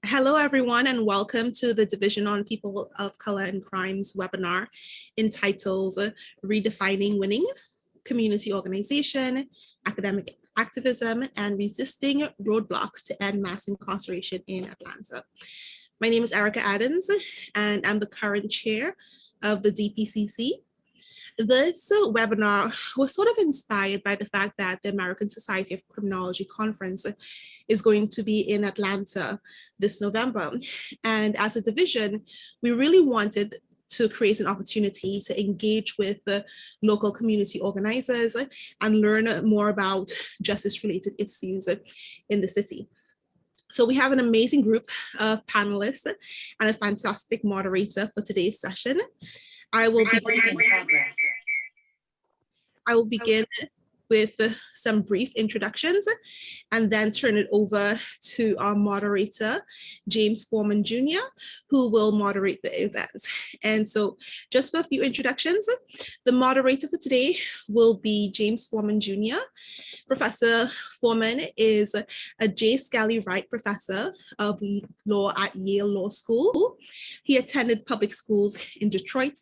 Hello, everyone, and welcome to the Division on People of Color and Crimes webinar entitled Redefining Winning, Community Organization, Academic Activism, and Resisting Roadblocks to End Mass Incarceration in Atlanta. My name is Erica Adams, and I'm the current chair of the DPCC. This webinar was sort of inspired by the fact that the American Society of Criminology Conference is going to be in Atlanta this November. And as a division, we really wanted to create an opportunity to engage with the local community organizers and learn more about justice-related issues in the city. So we have an amazing group of panelists and a fantastic moderator for today's session. I will begin with some brief introductions and then turn it over to our moderator, James Forman Jr., who will moderate the event. And so just for a few introductions, the moderator for today will be James Forman Jr. Professor Forman is a J. Skelly Wright Professor of Law at Yale Law School. He attended public schools in Detroit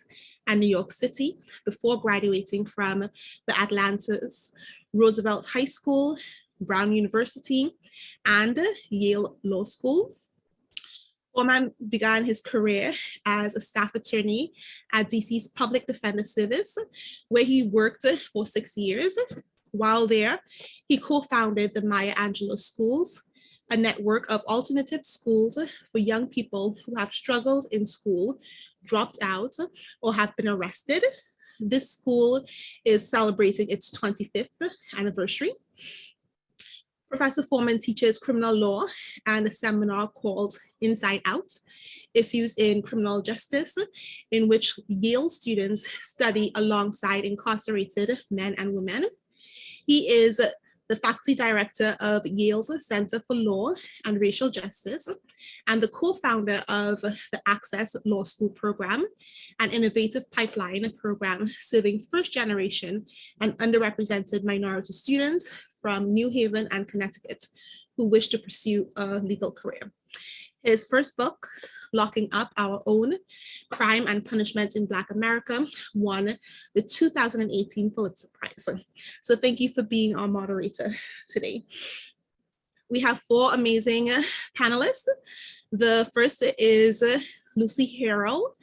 and New York City before graduating from the Atlanta's Roosevelt High School, Brown University, and Yale Law School. Forman began his career as a staff attorney at DC's Public Defender Service, where he worked for 6 years. While there, he co-founded the Maya Angelou Schools, a network of alternative schools for young people who have struggled in school, dropped out, or have been arrested. This school is celebrating its 25th anniversary. Professor Forman teaches criminal law and a seminar called Inside Out, Issues in Criminal Justice, in which Yale students study alongside incarcerated men and women. He is the faculty director of Yale's Center for Law and Racial Justice, and the co-founder of the Access Law School program, an innovative pipeline program serving first-generation and underrepresented minority students from New Haven and Connecticut who wish to pursue a legal career. His first book, Locking Up Our Own, Crime and Punishment in Black America, won the 2018 Pulitzer Prize. So thank you for being our moderator today. We have 4 amazing panelists. The first is Luci Harrell.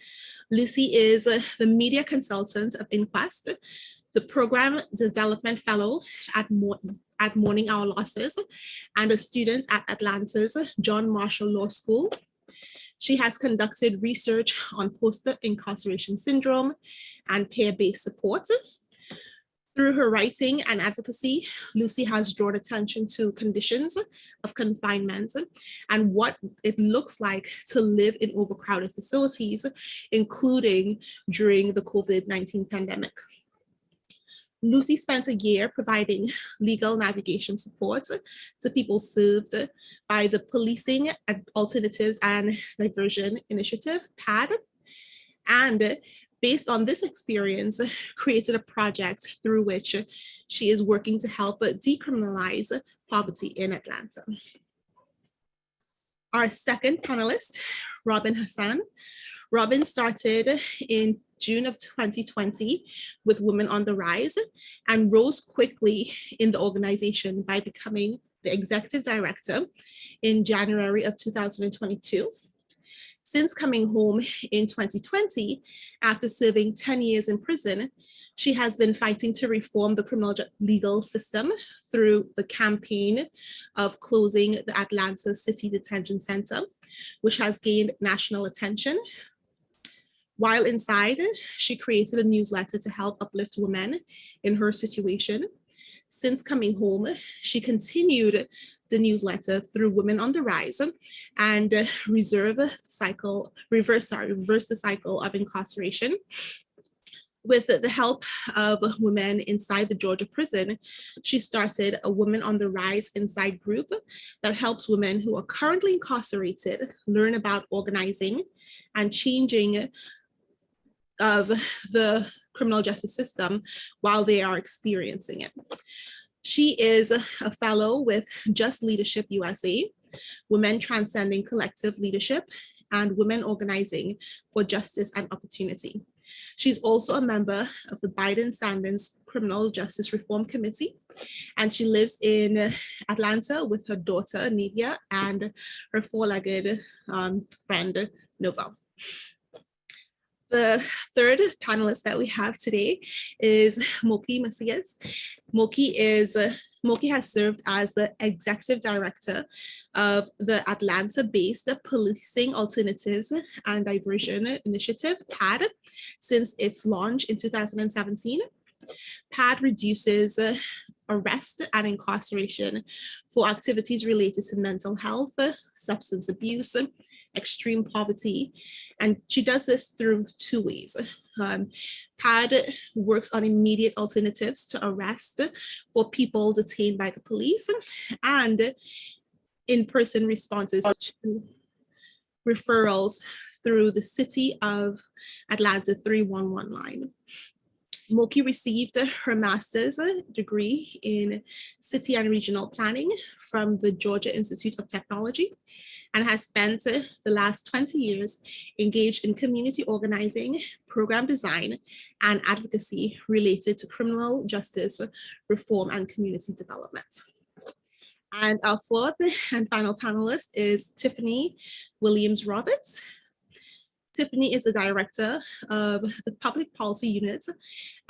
Luci is the media consultant of Inquest, the program development fellow at Mourning Our Losses, and a student at Atlanta's John Marshall Law School. She has conducted research on post-incarceration syndrome and peer-based support. Through her writing and advocacy, Luci has drawn attention to conditions of confinement and what it looks like to live in overcrowded facilities, including during the COVID-19 pandemic. Luci spent a year providing legal navigation support to people served by the Policing Alternatives and Diversion Initiative, PAD, and based on this experience, created a project through which she is working to help decriminalize poverty in Atlanta. Our second panelist, Robyn Hasan. Robyn started in June of 2020 with Women on the Rise and rose quickly in the organization by becoming the executive director in January of 2022. Since coming home in 2020, after serving 10 years in prison, she has been fighting to reform the criminal legal system through the campaign of closing the Atlanta City Detention Center, which has gained national attention. While inside, she created a newsletter to help uplift women in her situation. Since coming home, she continued the newsletter through Women on the Rise and reverse the cycle of incarceration. With the help of women inside the Georgia prison, she started a Women on the Rise Inside group that helps women who are currently incarcerated learn about organizing and changing of the criminal justice system while they are experiencing it. She is a fellow with Just Leadership USA, Women Transcending Collective Leadership, and Women Organizing for Justice and Opportunity. She's also a member of the Biden-Sanders Criminal Justice Reform Committee, and she lives in Atlanta with her daughter, Nadia, and her four-legged friend, Nova. The third panelist that we have today is Moki Macías. Moki has served as the executive director of the Atlanta-based Policing Alternatives and Diversion Initiative, PAD, since its launch in 2017. PAD reduces arrest and incarceration for activities related to mental health, substance abuse, extreme poverty, and she does this through two ways. PAD works on immediate alternatives to arrest for people detained by the police and in-person responses to referrals through the City of Atlanta 311 line. Moki received her master's degree in city and regional planning from the Georgia Institute of Technology and has spent the last 20 years engaged in community organizing, program design, and advocacy related to criminal justice reform and community development. And our fourth and final panelist is Tiffany Williams-Roberts. Tiffany is the director of the Public Policy Unit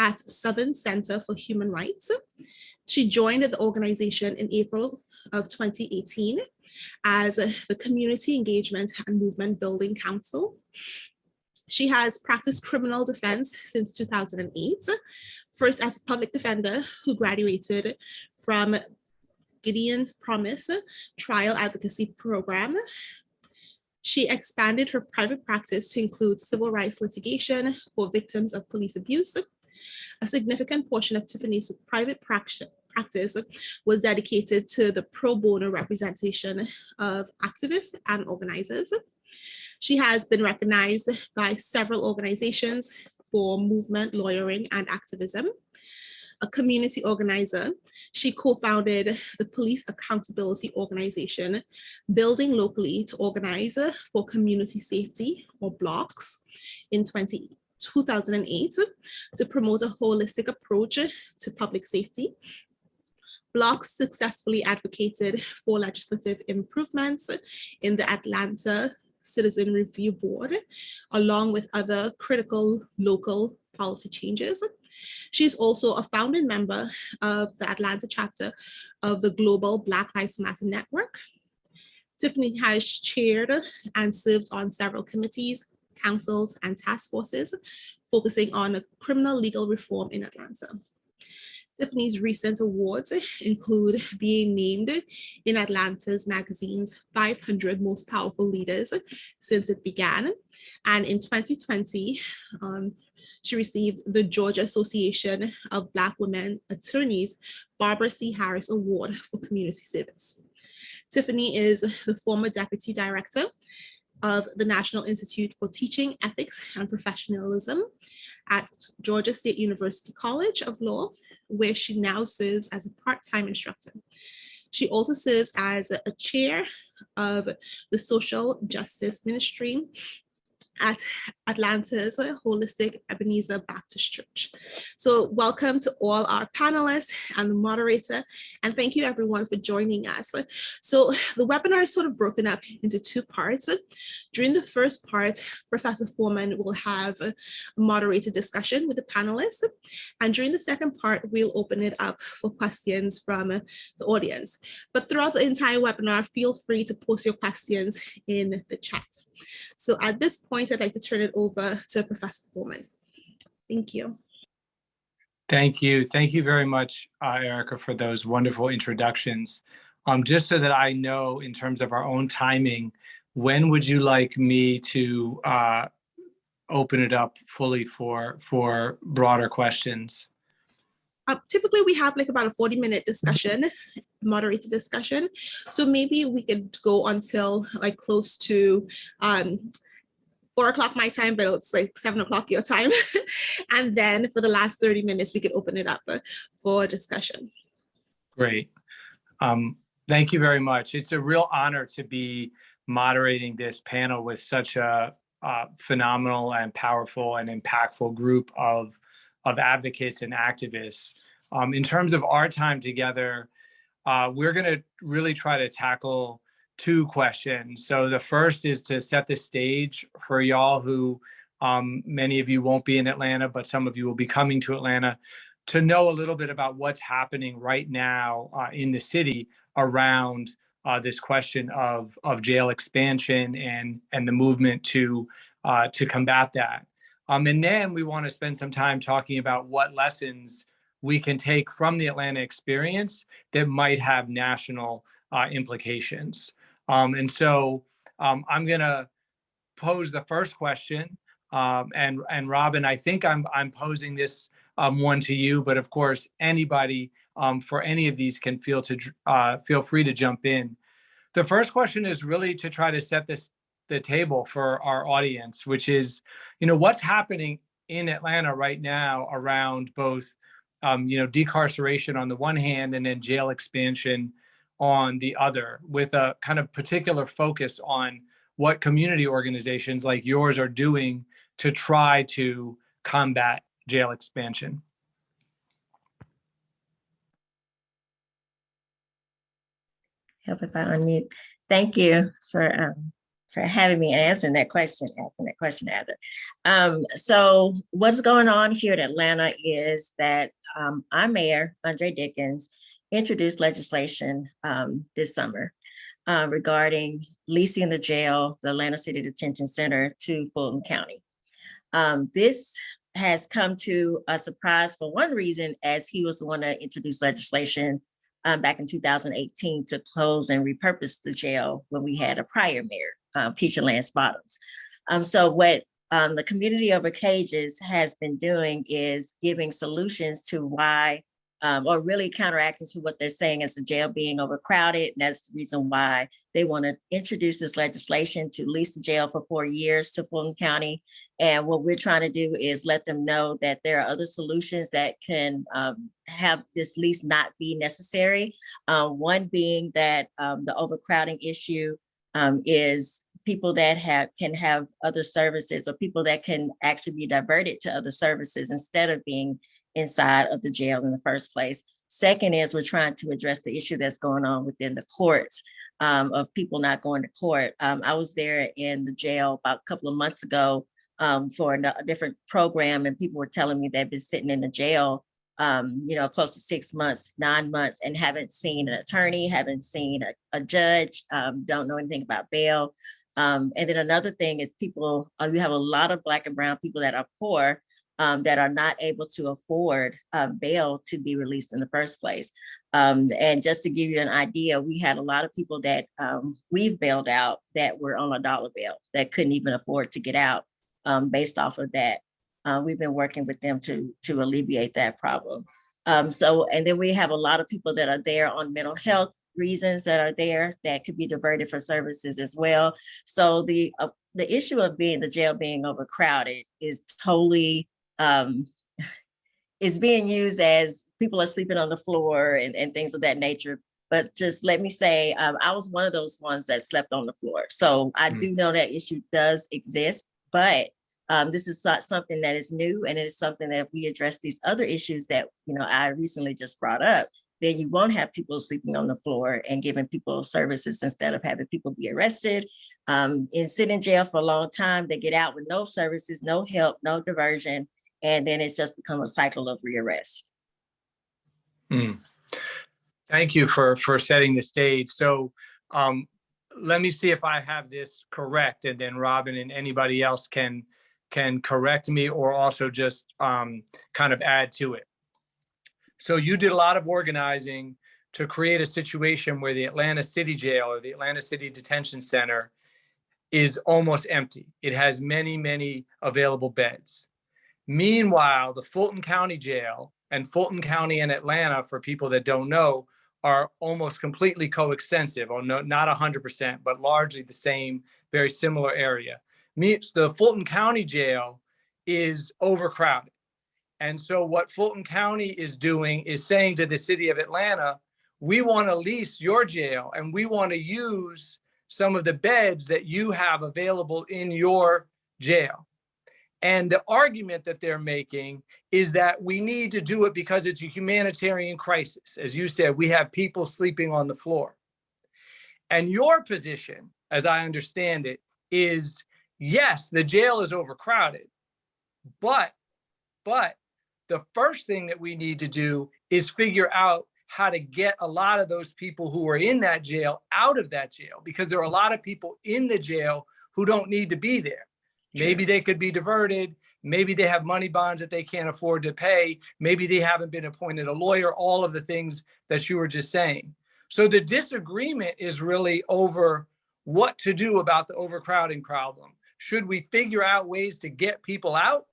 at Southern Center for Human Rights. She joined the organization in April of 2018 as the Community Engagement and Movement Building Council. She has practiced criminal defense since 2008, first as a public defender who graduated from Gideon's Promise Trial Advocacy Program. She expanded her private practice to include civil rights litigation for victims of police abuse. A significant portion of Tiffany's private practice was dedicated to the pro bono representation of activists and organizers. She has been recognized by several organizations for movement, lawyering, and activism. A community organizer, she co-founded the Police Accountability Organization, Building Locally to Organize for Community Safety, or BLOCKS, in 2008 to promote a holistic approach to public safety. BLOCKS successfully advocated for legislative improvements in the Atlanta Citizen Review Board, along with other critical local policy changes. She's also a founding member of the Atlanta chapter of the Global Black Lives Matter Network. Tiffany has chaired and served on several committees, councils, and task forces focusing on criminal legal reform in Atlanta. Tiffany's recent awards include being named in Atlanta's magazine's 500 Most Powerful Leaders since it began. And in 2020, she received the Georgia Association of Black Women Attorneys Barbara C. Harris Award for Community Service. Tiffany is the former Deputy Director of the National Institute for Teaching, Ethics, and Professionalism at Georgia State University College of Law, where she now serves as a part-time instructor. She also serves as a chair of the Social Justice Ministry at Atlanta's Holistic Ebenezer Baptist Church. So welcome to all our panelists and the moderator, and thank you everyone for joining us. So the webinar is sort of broken up into two parts. During the first part, Professor Forman will have a moderated discussion with the panelists, and during the second part, we'll open it up for questions from the audience. But throughout the entire webinar, feel free to post your questions in the chat. So at this point, I'd like to turn it over to Professor Forman. Thank you. Thank you. Thank you very much, Erica, for those wonderful introductions. Just so that I know in terms of our own timing, when would you like me to open it up fully for broader questions? Typically, we have like about a 40-minute discussion, moderated discussion. So maybe we could go until like close to 4 o'clock my time, but it's like 7 o'clock your time. And then for the last 30 minutes, we could open it up for discussion. Great. Thank you very much. It's a real honor to be moderating this panel with such a phenomenal and powerful and impactful group of advocates and activists. In terms of our time together, we're going to really try to tackle two questions. So the first is to set the stage for y'all who, many of you won't be in Atlanta, but some of you will be coming to Atlanta, to know a little bit about what's happening right now in the city around this question of jail expansion and the movement to combat that. And then we want to spend some time talking about what lessons we can take from the Atlanta experience that might have national implications. And so I'm going to pose the first question. And Robyn, I think I'm posing this one to you, but of course, anybody for any of these can feel free to jump in. The first question is really to try to set the table for our audience, which is, what's happening in Atlanta right now around both, decarceration on the one hand, and then jail expansion on the other, with a kind of particular focus on what community organizations like yours are doing to try to combat jail expansion. Help if I unmute. Thank you for having me and answering that question, Heather. So what's going on here in Atlanta is that our mayor, Andre Dickens, introduced legislation this summer regarding leasing the jail, the Atlanta City Detention Center, to Fulton County. This has come to a surprise for one reason, as he was the one that introduced legislation back in 2018 to close and repurpose the jail when we had a prior mayor, Keisha Lance Bottoms. So what the Community Over Cages has been doing is giving solutions to why, or really counteracting to what they're saying as the jail being overcrowded. And that's the reason why they want to introduce this legislation to lease the jail for 4 years to Fulton County. And what we're trying to do is let them know that there are other solutions that can have this lease not be necessary. One being that the overcrowding issue is people that can have other services, or people that can actually be diverted to other services instead of being inside of the jail in the first place. Second is we're trying to address the issue that's going on within the courts of people not going to court. I was there in the jail about a couple of months ago for a different program, and people were telling me they've been sitting in the jail close to 6 months, 9 months, and haven't seen an attorney, haven't seen a judge, don't know anything about bail. And then another thing is people, we have a lot of Black and brown people that are poor, that are not able to afford bail to be released in the first place. And just to give you an idea, we had a lot of people that we've bailed out that were on $1 bail that couldn't even afford to get out based off of that. We've been working with them to alleviate that problem. And then we have a lot of people that are there on mental health reasons that are there that could be diverted for services as well. So the issue of the jail being overcrowded is totally is being used as people are sleeping on the floor and things of that nature. But just let me say, I was one of those ones that slept on the floor. So I do know that issue does exist, but this is not something that is new, and it is something that if we address these other issues that I recently just brought up, then you won't have people sleeping on the floor and giving people services instead of having people be arrested and sit in jail for a long time. They get out with no services, no help, no diversion, and then it's just become a cycle of rearrest. Thank you for setting the stage. So let me see if I have this correct, and then Robyn and anybody else can correct me or also just kind of add to it. So you did a lot of organizing to create a situation where the Atlanta City Jail or the Atlanta City Detention Center is almost empty. It has many, many available beds. Meanwhile, the Fulton County Jail and Fulton County and Atlanta, for people that don't know, are almost completely coextensive, or not 100%, but largely the same, very similar area. The Fulton County Jail is overcrowded. And so what Fulton County is doing is saying to the city of Atlanta, we want to lease your jail and we want to use some of the beds that you have available in your jail. And the argument that they're making is that we need to do it because it's a humanitarian crisis. As you said, we have people sleeping on the floor. And your position, as I understand it, is yes, the jail is overcrowded, but the first thing that we need to do is figure out how to get a lot of those people who are in that jail out of that jail, because there are a lot of people in the jail who don't need to be there. Sure. Maybe they could be diverted. Maybe they have money bonds that they can't afford to pay. Maybe they haven't been appointed a lawyer, all of the things that you were just saying. So the disagreement is really over what to do about the overcrowding problem. Should we figure out ways to get people out?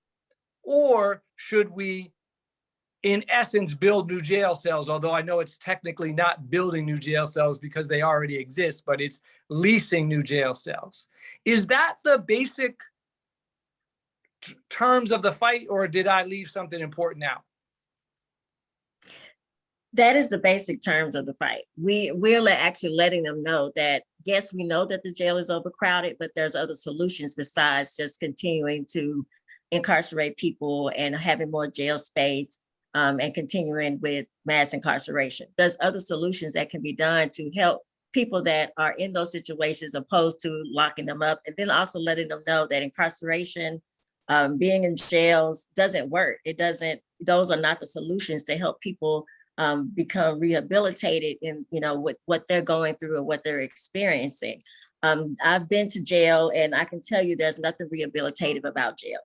Or should we, in essence, build new jail cells? Although I know it's technically not building new jail cells because they already exist, but it's leasing new jail cells. Is that the basic terms of the fight, or did I leave something important out? That is the basic terms of the fight. We're actually letting them know that, yes, we know that the jail is overcrowded, but there's other solutions besides just continuing to incarcerate people and having more jail space and continuing with mass incarceration. There's other solutions that can be done to help people that are in those situations, opposed to locking them up. And then also letting them know that incarceration, being in jails doesn't work. Those are not the solutions to help people become rehabilitated in, with what they're going through or what they're experiencing. I've been to jail, and I can tell you there's nothing rehabilitative about jail.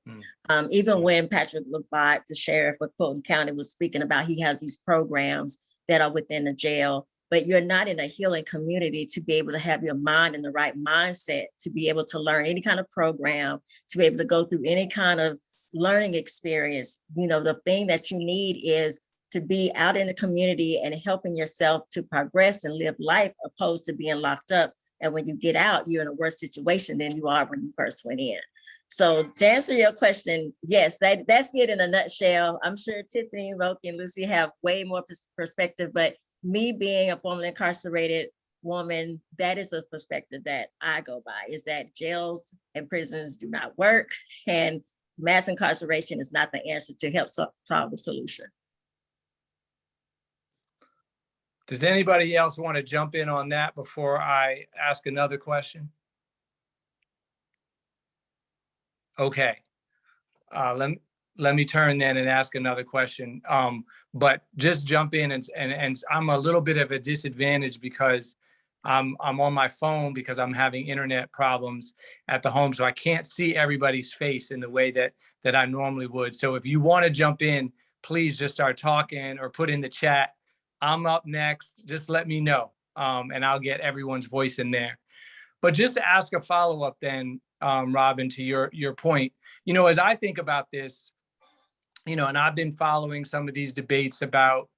Even when Patrick Labat, the sheriff of Fulton County, was speaking about, he has these programs that are within the jail, but you're not in a healing community to be able to have your mind in the right mindset, to be able to learn any kind of program, to be able to go through any kind of learning experience. The thing that you need is to be out in the community and helping yourself to progress and live life, opposed to being locked up. And when you get out, you're in a worse situation than you are when you first went in. So to answer your question, yes, that's it in a nutshell. I'm sure Tiffany, Moki, and Luci have way more perspective, but me being a formerly incarcerated woman, that is the perspective that I go by, is that jails and prisons do not work, and mass incarceration is not the answer to help solve the solution. Does anybody else want to jump in on that before I ask another question? Okay, let me turn then and ask another question. But just jump in, and I'm a little bit of a disadvantage because I'm on my phone because I'm having internet problems at the home, so I can't see everybody's face in the way that I normally would. So if you want to jump in, please just start talking or put in the chat. I'm up next. Just let me know, and I'll get everyone's voice in there. But just to ask a follow-up then, Robyn, to your point, as I think about this, and I've been following some of these debates about,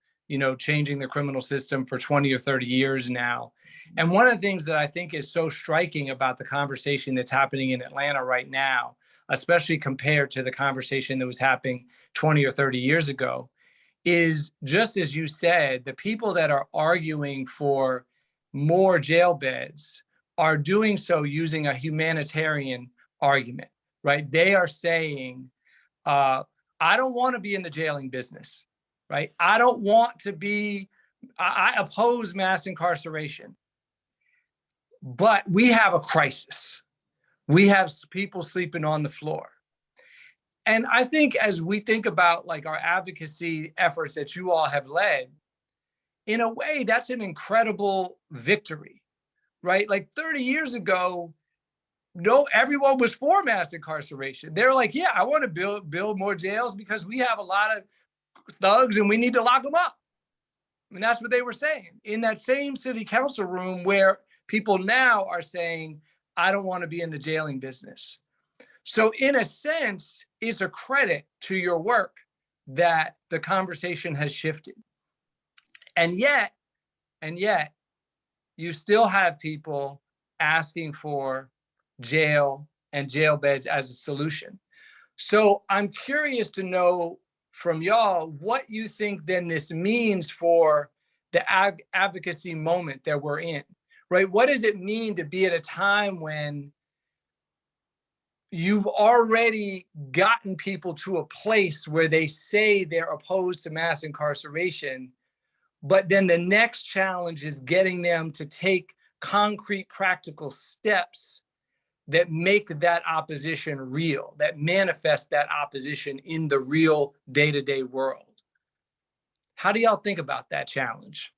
changing the criminal system for 20 or 30 years now. And one of the things that I think is so striking about the conversation that's happening in Atlanta right now, especially compared to the conversation that was happening 20 or 30 years ago, is, just as you said, the people that are arguing for more jail beds are doing so using a humanitarian argument, right? They are saying, I don't want to be in the jailing business, right? I oppose mass incarceration, but we have a crisis. We have people sleeping on the floor. And I think as we think about like our advocacy efforts that you all have led, in a way, that's an incredible victory, right? Like 30 years ago, everyone was for mass incarceration. They're like, yeah, I want to build more jails because we have a lot of thugs and we need to lock them up. And that's what they were saying in that same city council room, where people now are saying, I don't want to be in the jailing business. So in a sense, it's a credit to your work that the conversation has shifted. And yet, you still have people asking for jail and jail beds as a solution. So I'm curious to know from y'all what you think then this means for advocacy moment that we're in, right? What does it mean to be at a time when you've already gotten people to a place where they say they're opposed to mass incarceration, but then the next challenge is getting them to take concrete, practical steps that make that opposition real, that manifest that opposition in the real day-to-day world. How do y'all think about that challenge?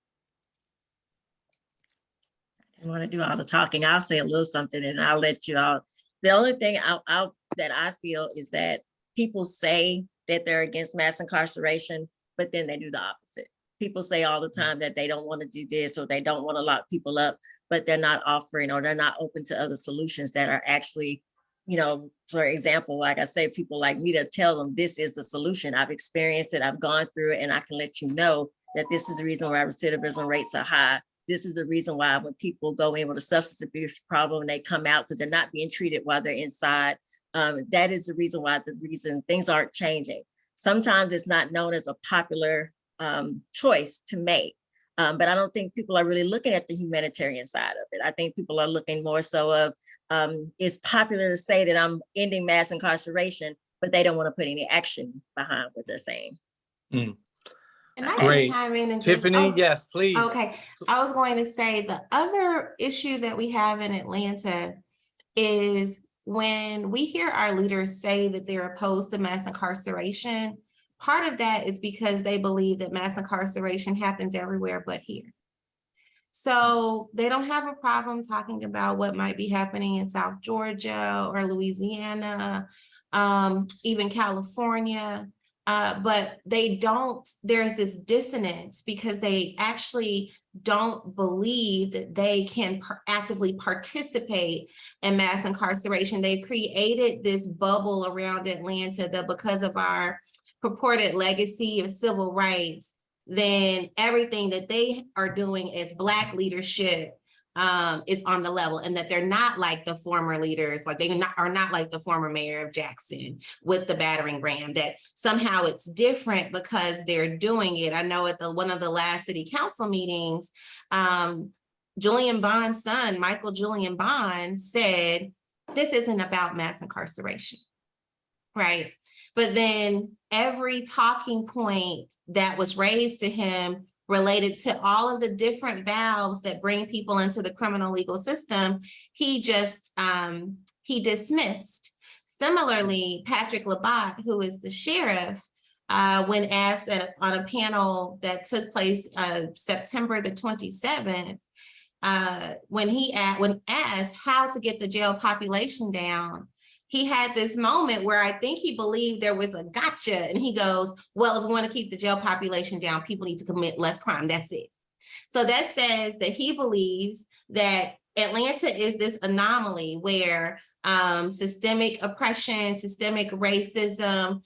I want to do all the talking. I'll say a little something and I'll let you all. The only thing that I feel is that people say that they're against mass incarceration, but then they do the opposite. People say all the time that they don't want to do this or they don't want to lock people up, but they're not offering or they're not open to other solutions that are actually, you know, for example, like I say, people like me to tell them this is the solution. I've experienced it, I've gone through it, and I can let you know that this is the reason why recidivism rates are high. This is the reason why when people go in with a substance abuse problem, they come out because they're not being treated while they're inside. That is the reason why things aren't changing. Sometimes it's not known as a popular choice to make. But I don't think people are really looking at the humanitarian side of it. I think people are looking more so of, it's popular to say that I'm ending mass incarceration, but they don't want to put any action behind what they're saying. Mm. And I Great. can chime in and Tiffany, yes, please. Okay, I was going to say the other issue that we have in Atlanta is when we hear our leaders say that they're opposed to mass incarceration, part of that is because they believe that mass incarceration happens everywhere but here. So they don't have a problem talking about what might be happening in South Georgia or Louisiana, even California. But they don't, there's this dissonance because they actually don't believe that they can actively participate in mass incarceration. They've created this bubble around Atlanta that because of our purported legacy of civil rights, then everything that they are doing as Black leadership is on the level, and that they're not like the former leaders, like they are not like the former mayor of Jackson with the battering ram, that somehow it's different because they're doing it. I know at one of the last city council meetings, Julian Bond's son, Michael Julian Bond, said, this isn't about mass incarceration, right? But then every talking point that was raised to him related to all of the different valves that bring people into the criminal legal system, he just, he dismissed. Similarly, Patrick Labatt, who is the sheriff, when asked on a panel that took place September the 27th, when asked how to get the jail population down, he had this moment where I think he believed there was a gotcha, and he goes, well, if we want to keep the jail population down, people need to commit less crime, that's it. So that says that he believes that Atlanta is this anomaly where systemic oppression, systemic racism,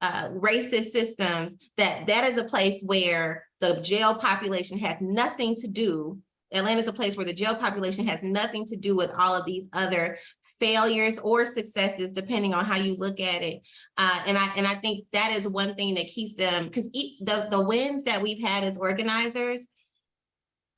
racist systems, that is a place where the jail population has nothing to do. Atlanta is a place where the jail population has nothing to do with all of these other failures or successes, depending on how you look at it. And I think that is one thing that keeps them, because the wins that we've had as organizers,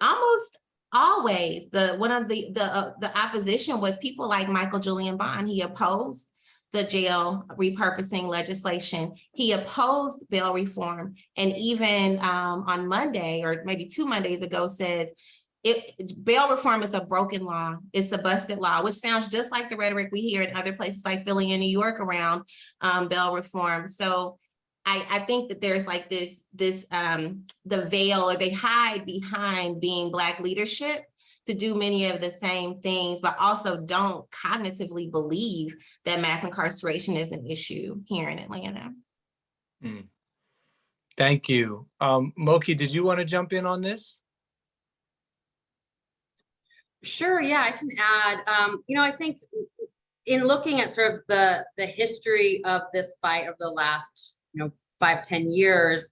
almost always one of the opposition was people like Michael Julian Bond. He opposed the jail repurposing legislation. He opposed bail reform, and even on Monday, or maybe 2 Mondays ago, said bail reform is a broken law. It's a busted law, which sounds just like the rhetoric we hear in other places like Philly and New York around bail reform. So I think that there's like the veil, or they hide behind being Black leadership to do many of the same things, but also don't cognitively believe that mass incarceration is an issue here in Atlanta. Thank you. Moki, did you want to jump in on this? Sure, yeah, I can add. I think in looking at sort of the history of this fight over the last 5-10 years,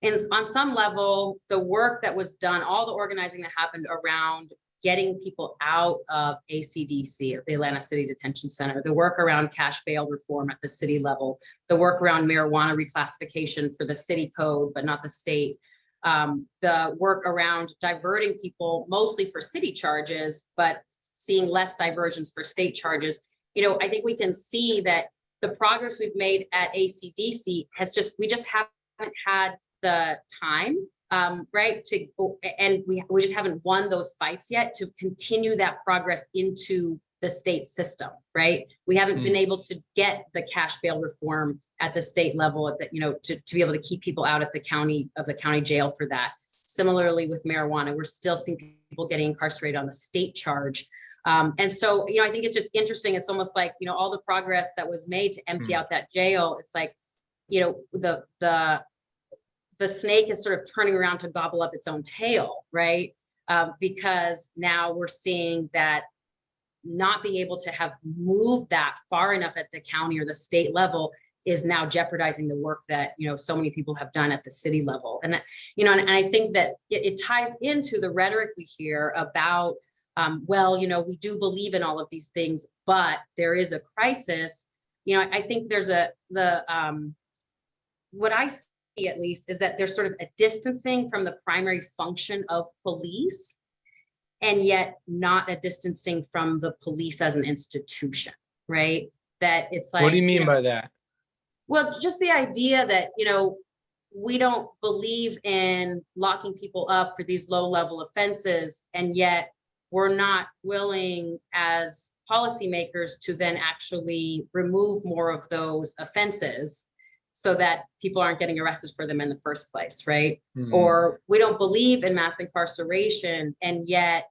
on some level, the work that was done, all the organizing that happened around getting people out of ACDC, or the Atlanta City Detention Center, the work around cash bail reform at the city level, the work around marijuana reclassification for the city code, but not the state, the work around diverting people mostly for city charges, but seeing less diversions for state charges. I think we can see that the progress we've made at ACDC we just haven't had the time, right, and we just haven't won those fights yet to continue that progress into the state system, right? We haven't been able to get the cash bail reform at the state level, to be able to keep people out at the county jail for that. Similarly with marijuana, we're still seeing people getting incarcerated on the state charge. And so, I think it's just interesting. It's almost like, all the progress that was made to empty out that jail. It's like, the snake is sort of turning around to gobble up its own tail, right? Because now we're seeing that not being able to have moved that far enough at the county or the state level is now jeopardizing the work that, so many people have done at the city level. And, and I think that it ties into the rhetoric we hear about, well, we do believe in all of these things, but there is a crisis. I think there's what I see at least is that there's sort of a distancing from the primary function of police, and yet not a distancing from the police as an institution, right? That it's like— What do you mean by that? Well, just the idea that, we don't believe in locking people up for these low-level offenses, and yet we're not willing as policymakers to then actually remove more of those offenses so that people aren't getting arrested for them in the first place, right? Or we don't believe in mass incarceration, and yet,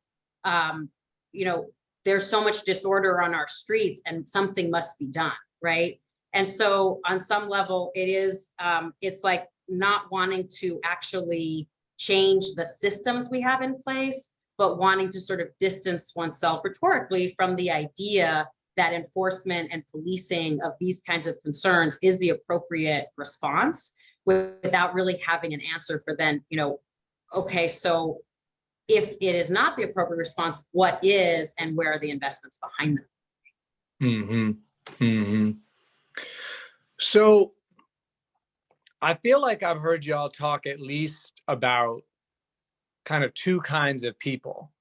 there's so much disorder on our streets and something must be done, right? And so on some level, it's like not wanting to actually change the systems we have in place, but wanting to sort of distance oneself rhetorically from the idea that enforcement and policing of these kinds of concerns is the appropriate response, without really having an answer for then, okay, so if it is not the appropriate response, what is, and where are the investments behind them? So I feel like I've heard y'all talk at least about kind of two kinds of people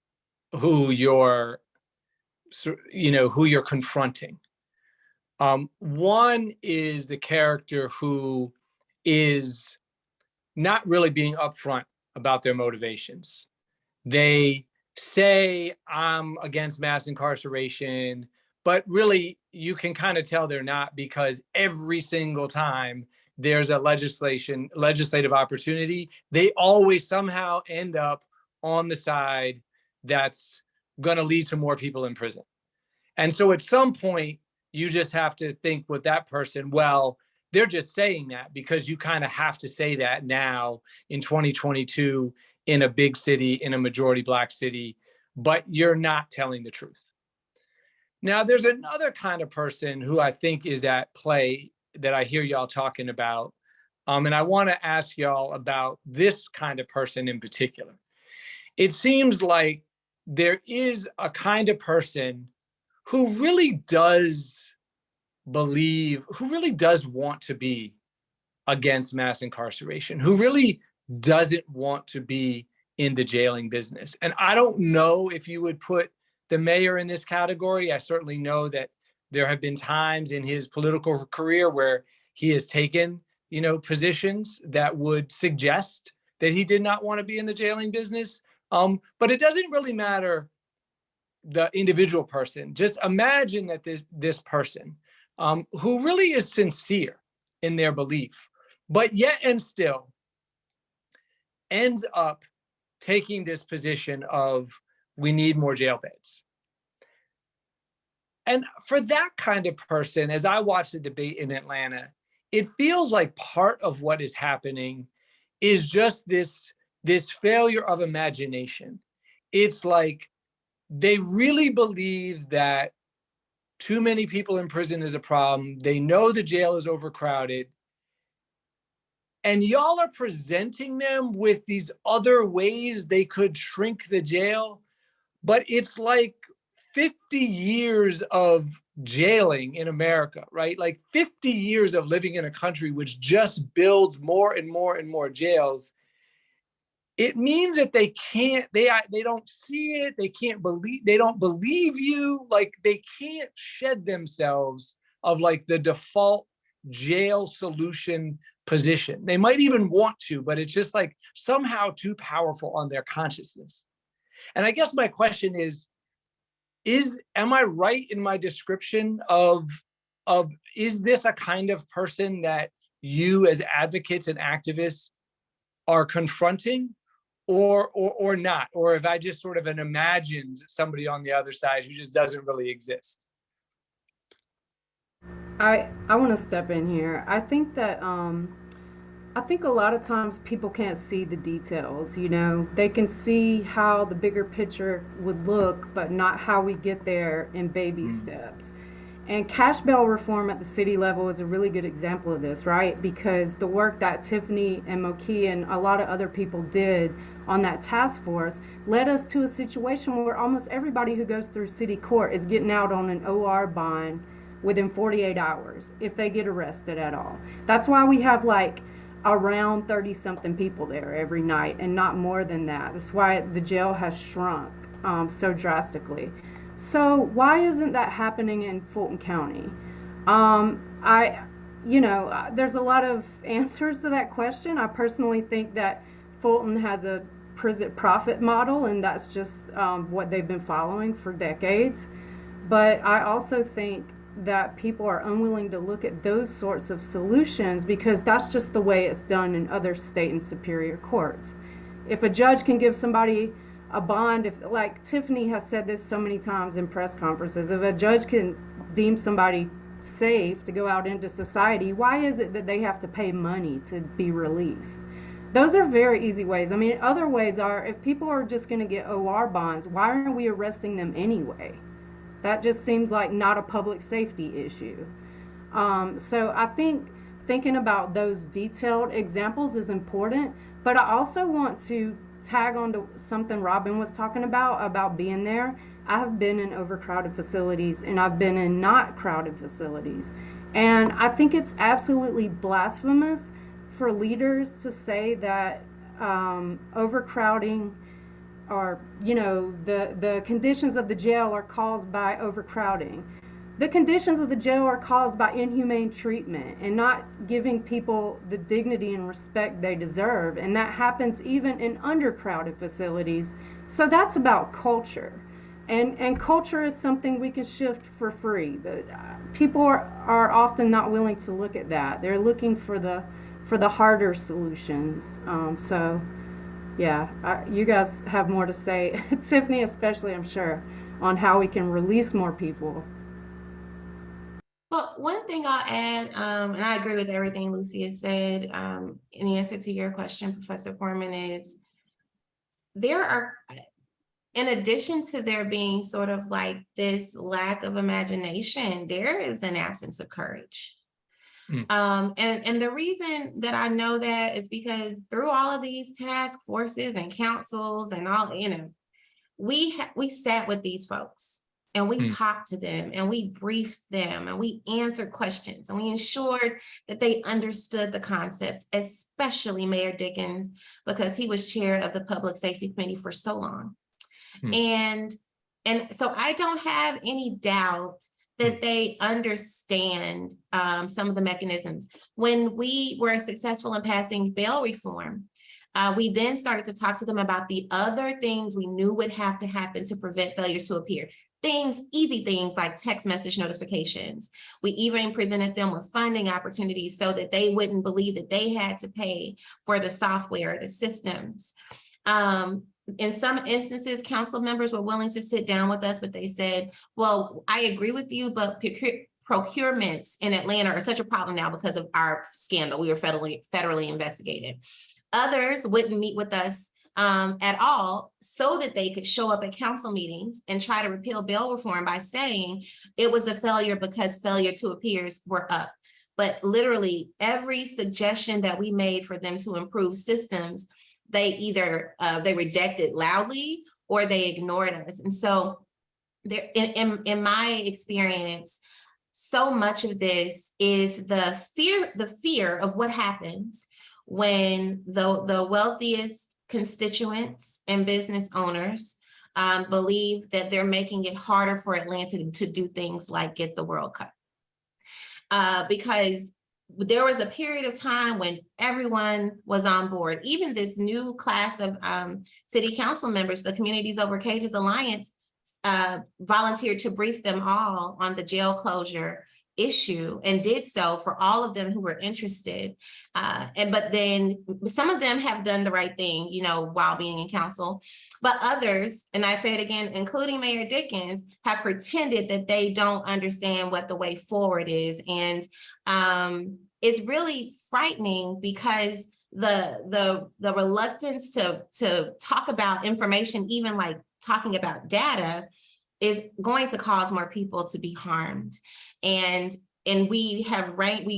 who you're confronting. One is the character who is not really being upfront about their motivations. They say, I'm against mass incarceration, but really you can kind of tell they're not, because every single time there's a legislative opportunity, they always somehow end up on the side that's going to lead to more people in prison. And so at some point, you just have to think with that person, well, they're just saying that because you kind of have to say that now in 2022 in a big city, in a majority Black city, but you're not telling the truth. Now, there's another kind of person who I think is at play that I hear y'all talking about. And I want to ask y'all about this kind of person in particular. It seems like there is a kind of person who really does believe, who really does want to be against mass incarceration, who really doesn't want to be in the jailing business. And I don't know if you would put the mayor in this category. I certainly know that there have been times in his political career where he has taken, positions that would suggest that he did not want to be in the jailing business. But it doesn't really matter the individual person. Just imagine that this person who really is sincere in their belief, but yet and still ends up taking this position of, we need more jail beds. And for that kind of person, as I watch the debate in Atlanta, it feels like part of what is happening is just this failure of imagination. It's like they really believe that too many people in prison is a problem. They know the jail is overcrowded. And y'all are presenting them with these other ways they could shrink the jail. But it's like 50 years of jailing in America, right? Like 50 years of living in a country which just builds more and more and more jails. it means that they don't see it. They don't believe you. Like, they can't shed themselves of like the default jail solution position. They might even want to, but it's just like somehow too powerful on their consciousness. And I guess my question is, am I right in my description of is this a kind of person that you as advocates and activists are confronting, or not? Or have I just sort of imagined somebody on the other side who just doesn't really exist? I want to step in here. I think that I think a lot of times people can't see the details, you know. They can see how the bigger picture would look, but not how we get there in baby steps. And cash bail reform at the city level is a really good example of this, right? Because the work that Tiffany and Moki and a lot of other people did on that task force led us to a situation where almost everybody who goes through city court is getting out on an OR bond within 48 hours if they get arrested at all. That's why we have like around 30 something people there every night and not more than that. That's why the jail has shrunk so drastically. So why isn't that happening in Fulton County? There's a lot of answers to that question. I personally think that Fulton has a prison profit model, and that's just what they've been following for decades. But I also think that people are unwilling to look at those sorts of solutions because that's just the way it's done in other state and superior courts. If a judge can give somebody a bond, if, like Tiffany has said this so many times in press conferences, if a judge can deem somebody safe to go out into society, why is it that they have to pay money to be released? Those are very easy ways. I mean, other ways are, if people are just going to get OR bonds, why aren't we arresting them anyway? That just seems like not a public safety issue. So I think thinking about those detailed examples is important, but I also want to tag on to something Robyn was talking about being there. I have been in overcrowded facilities and I've been in not crowded facilities. And I think it's absolutely blasphemous for leaders to say that overcrowding or, the conditions of the jail are caused by overcrowding. The conditions of the jail are caused by inhumane treatment and not giving people the dignity and respect they deserve. And that happens even in undercrowded facilities. So that's about culture. And culture is something we can shift for free. But people are often not willing to look at that. They're looking for the harder solutions. You guys have more to say, Tiffany especially, I'm sure, on how we can release more people. Well, one thing I'll add, and I agree with everything Luci has said, in the answer to your question, Professor Forman, is there are, in addition to there being sort of like this lack of imagination, there is an absence of courage. And the reason that I know that is because through all of these task forces and councils and all, we sat with these folks. And we talked to them and we briefed them and we answered questions and we ensured that they understood the concepts, especially Mayor Dickens, because he was chair of the Public Safety Committee for so long. And so I don't have any doubt that they understand some of the mechanisms. When we were successful in passing bail reform, we then started to talk to them about the other things we knew would have to happen to prevent failures to appear. Easy things like text message notifications. We even presented them with funding opportunities so that they wouldn't believe that they had to pay for the software, the systems. In some instances, council members were willing to sit down with us, but they said, well, I agree with you, but procurements in Atlanta are such a problem now because of our scandal. We were federally investigated. Others wouldn't meet with us at all so that they could show up at council meetings and try to repeal bail reform by saying it was a failure because failure to appears were up. But literally every suggestion that we made for them to improve systems, they either they rejected loudly or they ignored us. And so there, in my experience, so much of this is the fear of what happens when the wealthiest constituents and business owners believe that they're making it harder for Atlanta to do things like get the World Cup. Because there was a period of time when everyone was on board. Even this new class of city council members, the Communities Over Cages Alliance, volunteered to brief them all on the jail closure issue and did so for all of them who were interested. But then some of them have done the right thing, you know, while being in council, but others, and I say it again, including Mayor Dickens, have pretended that they don't understand what the way forward is. And it's really frightening because the reluctance to talk about information, even like talking about data, is going to cause more people to be harmed. And we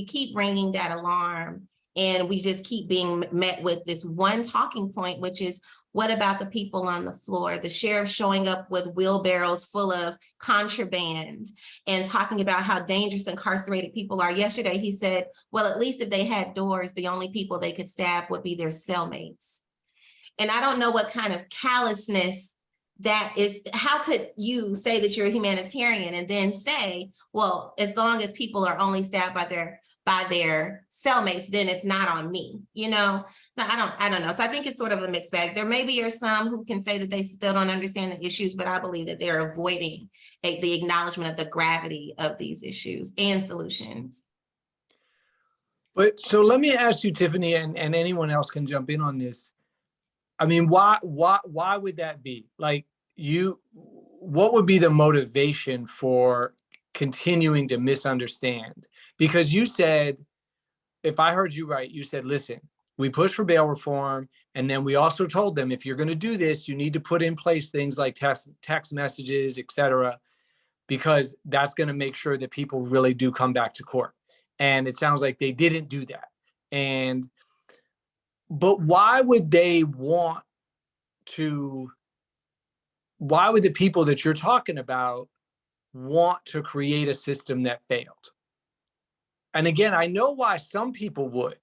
keep ringing that alarm, and we just keep being met with this one talking point, which is, what about the people on the floor? The sheriff showing up with wheelbarrows full of contraband and talking about how dangerous incarcerated people are. Yesterday, he said, well, at least if they had doors, the only people they could stab would be their cellmates. And I don't know what kind of callousness that is. How could you say that you're a humanitarian and then say, well, as long as people are only stabbed by their cellmates, then it's not on me, you know? No, I don't know. So I think it's sort of a mixed bag. There maybe are some who can say that they still don't understand the issues, but I believe that they're avoiding the acknowledgement of the gravity of these issues and solutions. But so let me ask you, Tiffany, and anyone else can jump in on this. I mean, why would that be? Like, what would be the motivation for continuing to misunderstand? Because you said, if I heard you right, you said, listen, we pushed for bail reform, and then we also told them, if you're going to do this, you need to put in place things like text messages, et cetera, because that's going to make sure that people really do come back to court. And it sounds like they didn't do that. But why would they want to, why would the people that you're talking about want to create a system that failed? And again, I know why some people would,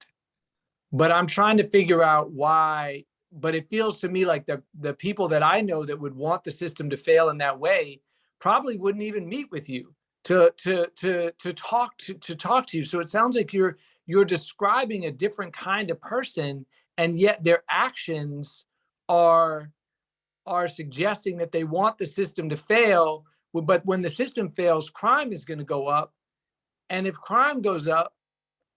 but I'm trying to figure out why. But it feels to me like the people that I know that would want the system to fail in that way probably wouldn't even meet with you to talk to you. So it sounds like you're describing a different kind of person, and yet their actions are suggesting that they want the system to fail. But when the system fails, crime is going to go up. And if crime goes up,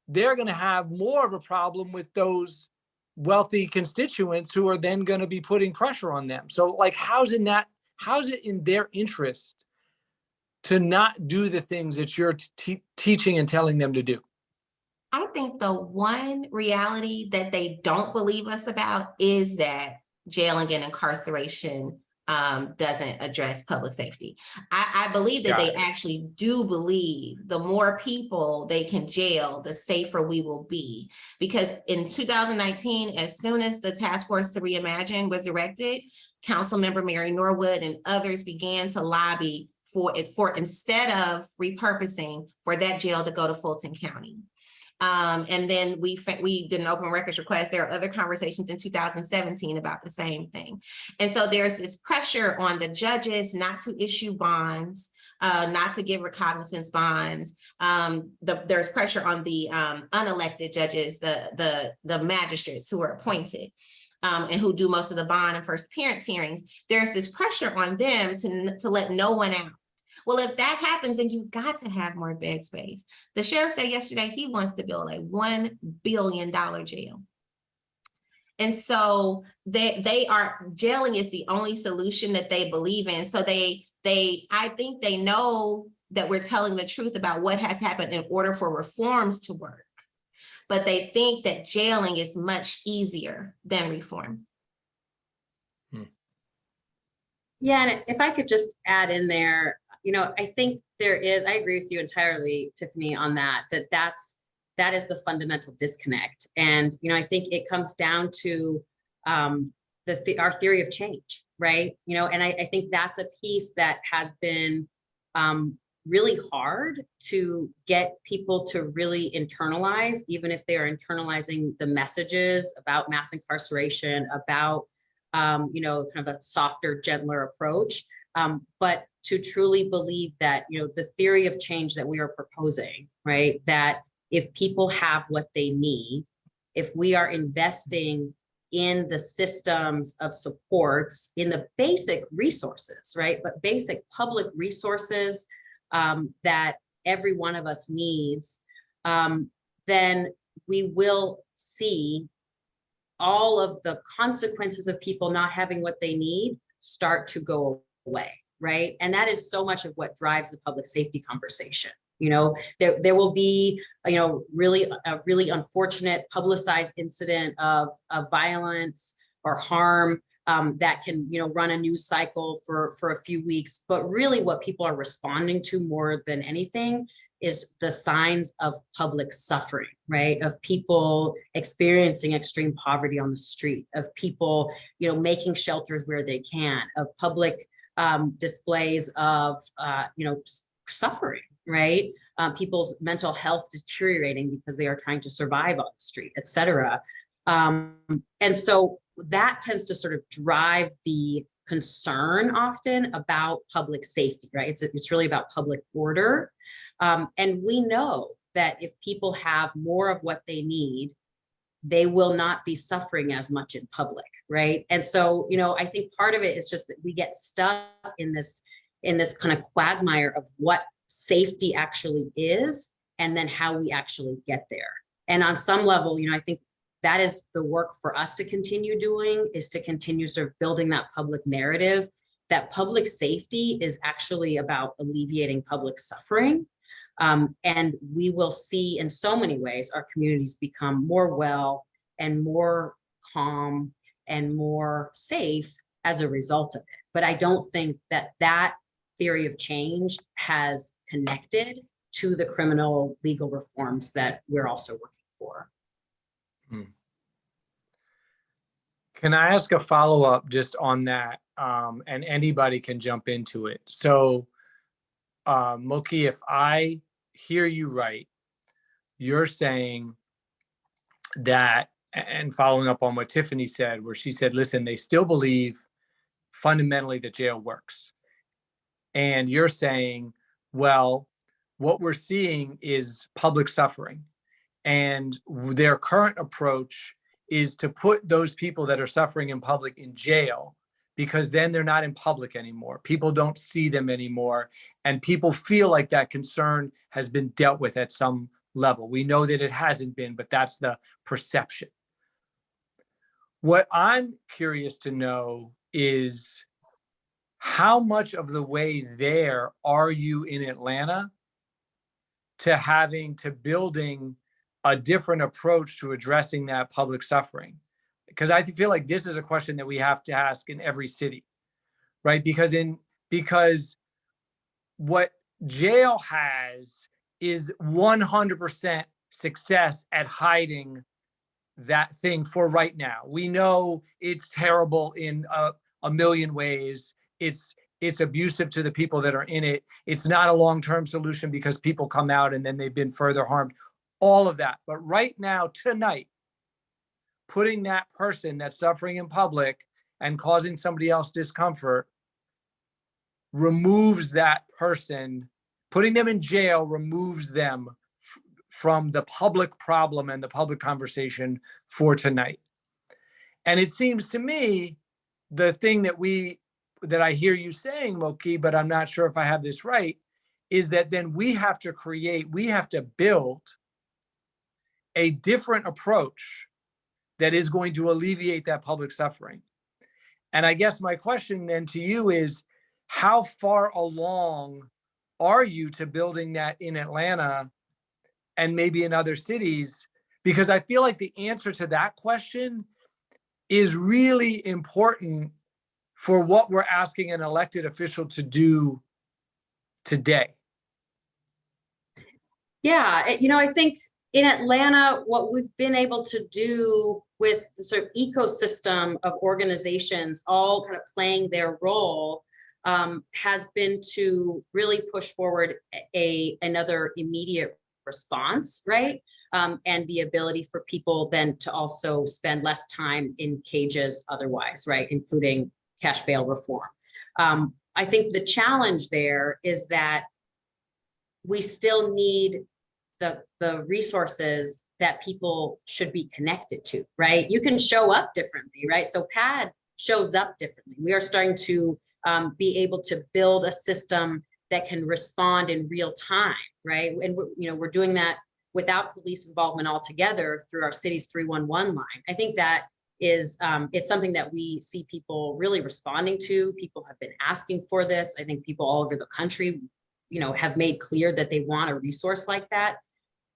they're going to have more of a problem with those wealthy constituents who are then going to be putting pressure on them. So like, how's it in their interest to not do the things that you're teaching and telling them to do? I think the one reality that they don't believe us about is that jailing and incarceration doesn't address public safety. I believe that they actually do believe the more people they can jail, the safer we will be. Because in 2019, as soon as the Task Force to Reimagine was erected, Councilmember Mary Norwood and others began to lobby for instead of repurposing, for that jail to go to Fulton County. And then we did an open records request. There are other conversations in 2017 about the same thing. And so there's this pressure on the judges not to issue bonds, not to give recognizance bonds. There's pressure on the unelected judges, the magistrates who are appointed and who do most of the bond and first appearance hearings. There's this pressure on them to let no one out. Well, if that happens, then you've got to have more bed space. The sheriff said yesterday he wants to build a $1 billion jail. And so jailing is the only solution that they believe in. So I think they know that we're telling the truth about what has happened in order for reforms to work. But they think that jailing is much easier than reform. Yeah, and if I could just add in there, I think I agree with you entirely, Tiffany, on that is the fundamental disconnect. And, I think it comes down to our theory of change, right? And I think that's a piece that has been really hard to get people to really internalize, even if they are internalizing the messages about mass incarceration, about, you know, kind of a softer, gentler approach. But to truly believe that, you know, the theory of change that we are proposing, right, that if people have what they need, if we are investing in the systems of supports, in the basic resources, right, but basic public resources that every one of us needs, then we will see all of the consequences of people not having what they need start to go away, right? And that is so much of what drives the public safety conversation. You know, there will be, you know, a really unfortunate publicized incident of violence or harm that can, you know, run a news cycle for a few weeks. But really what people are responding to more than anything is the signs of public suffering, right? Of people experiencing extreme poverty on the street, of people, you know, making shelters where they can, of public displays of, you know, suffering, right? People's mental health deteriorating because they are trying to survive on the street, et cetera. And so that tends to sort of drive the concern often about public safety, right? It's really about public order. And we know that if people have more of what they need, they will not be suffering as much in public, right? And so, you know, I think part of it is just that we get stuck in this kind of quagmire of what safety actually is, and then how we actually get there. And on some level, you know, I think that is the work for us to continue doing, is to continue sort of building that public narrative that public safety is actually about alleviating public suffering. And we will see in so many ways our communities become more well and more calm and more safe as a result of it. But I don't think that theory of change has connected to the criminal legal reforms that we're also working for. Can I ask a follow-up just on that? And anybody can jump into it. So, Moki, if I hear you right, you're saying that, and following up on what Tiffany said, where she said, listen, they still believe fundamentally that jail works. And you're saying, well, what we're seeing is public suffering. And their current approach is to put those people that are suffering in public in jail, because then they're not in public anymore. People don't see them anymore. And people feel like that concern has been dealt with at some level. We know that it hasn't been, but that's the perception. What I'm curious to know is, how much of the way there are you in Atlanta to building a different approach to addressing that public suffering? Because I feel like this is a question that we have to ask in every city, right? Because what jail has is 100% success at hiding that thing for right now. We know it's terrible in a million ways. It's abusive to the people that are in it. It's not a long-term solution because people come out and then they've been further harmed. All of that. But right now, tonight, putting that person that's suffering in public and causing somebody else discomfort removes that person. Putting them in jail removes them from the public problem and the public conversation for tonight. And it seems to me, the thing that I hear you saying, Moki, but I'm not sure if I have this right, is that then we have to build a different approach that is going to alleviate that public suffering. And I guess my question then to you is, how far along are you to building that in Atlanta and maybe in other cities? Because I feel like the answer to that question is really important for what we're asking an elected official to do today. Yeah, you know, I think in Atlanta, what we've been able to do with the sort of ecosystem of organizations all kind of playing their role, has been to really push forward another immediate response, right? And the ability for people then to also spend less time in cages otherwise, right? Including cash bail reform. I think the challenge there is that we still need the resources that people should be connected to, right? You can show up differently, right? So PAD shows up differently. We are starting to be able to build a system that can respond in real time, right? And we're doing that without police involvement altogether through our city's 311 line. I think that is, it's something that we see people really responding to. People have been asking for this. I think people all over the country, have made clear that they want a resource like that.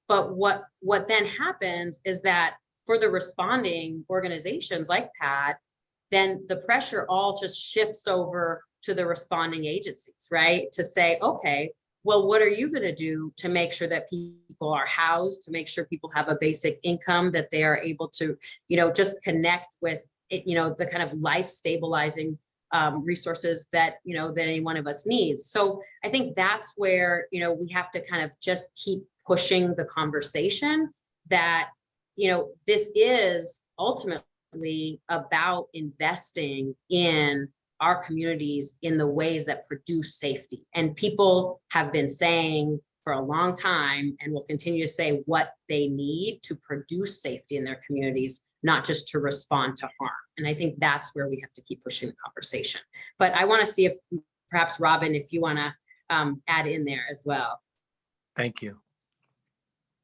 But what then happens is that for the responding organizations like PAD, then the pressure all just shifts over to the responding agencies, right? To say, okay, well, what are you going to do to make sure that people are housed, to make sure people have a basic income, that they are able to, just connect with, the kind of life stabilizing resources that, that any one of us needs. So I think that's where, we have to kind of just keep pushing the conversation that, this is ultimately about investing in our communities in the ways that produce safety. And people have been saying for a long time and will continue to say what they need to produce safety in their communities, not just to respond to harm. And I think that's where we have to keep pushing the conversation. But I want to see if perhaps Robyn, if you want to add in there as well. Thank you.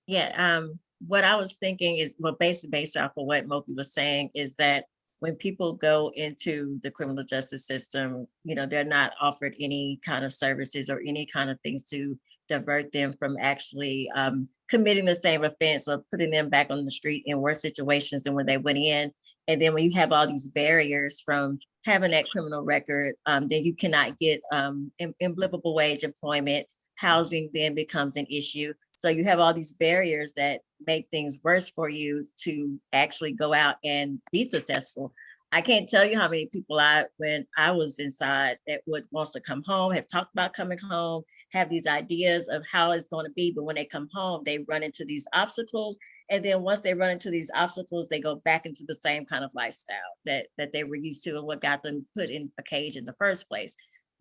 Yeah, what I was thinking is, well, based off of what Moki was saying, is that when people go into the criminal justice system, they're not offered any kind of services or any kind of things to divert them from actually committing the same offense or putting them back on the street in worse situations than when they went in. And then when you have all these barriers from having that criminal record, then you cannot get livable wage employment. Housing then becomes an issue. So you have all these barriers that make things worse for you to actually go out and be successful. I can't tell you how many people when I was inside that wants to come home, have talked about coming home, have these ideas of how it's going to be, but when they come home, they run into these obstacles. And then once they run into these obstacles, they go back into the same kind of lifestyle that they were used to and what got them put in a cage in the first place.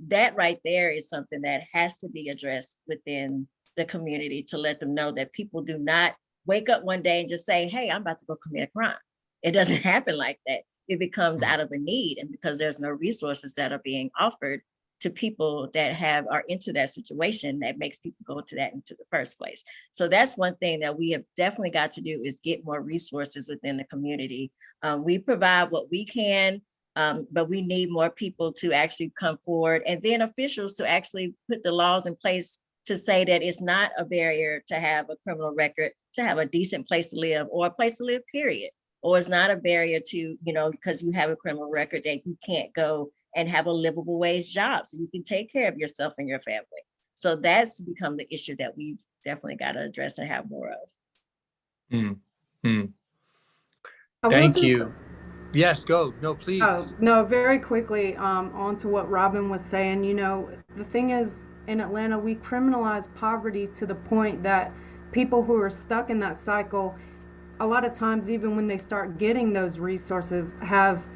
That right there is something that has to be addressed within the community, to let them know that people do not wake up one day and just say, hey, I'm about to go commit a crime. It doesn't happen like that. It becomes out of a need, and because there's no resources that are being offered to people that are into that situation, that makes people go to that into the first place. So that's one thing that we have definitely got to do, is get more resources within the community. We provide what we can, but we need more people to actually come forward, and then officials to actually put the laws in place to say that it's not a barrier to have a criminal record, to have a decent place to live, or a place to live, period. Or it's not a barrier to, because you have a criminal record, that you can't go and have a livable wage job so you can take care of yourself and your family. So that's become the issue that we've definitely got to address and have more of. Thank you. Yes, go. No, please. Oh, no, very quickly on to what Robyn was saying. The thing is, in Atlanta, we criminalize poverty to the point that people who are stuck in that cycle, a lot of times, even when they start getting those resources, have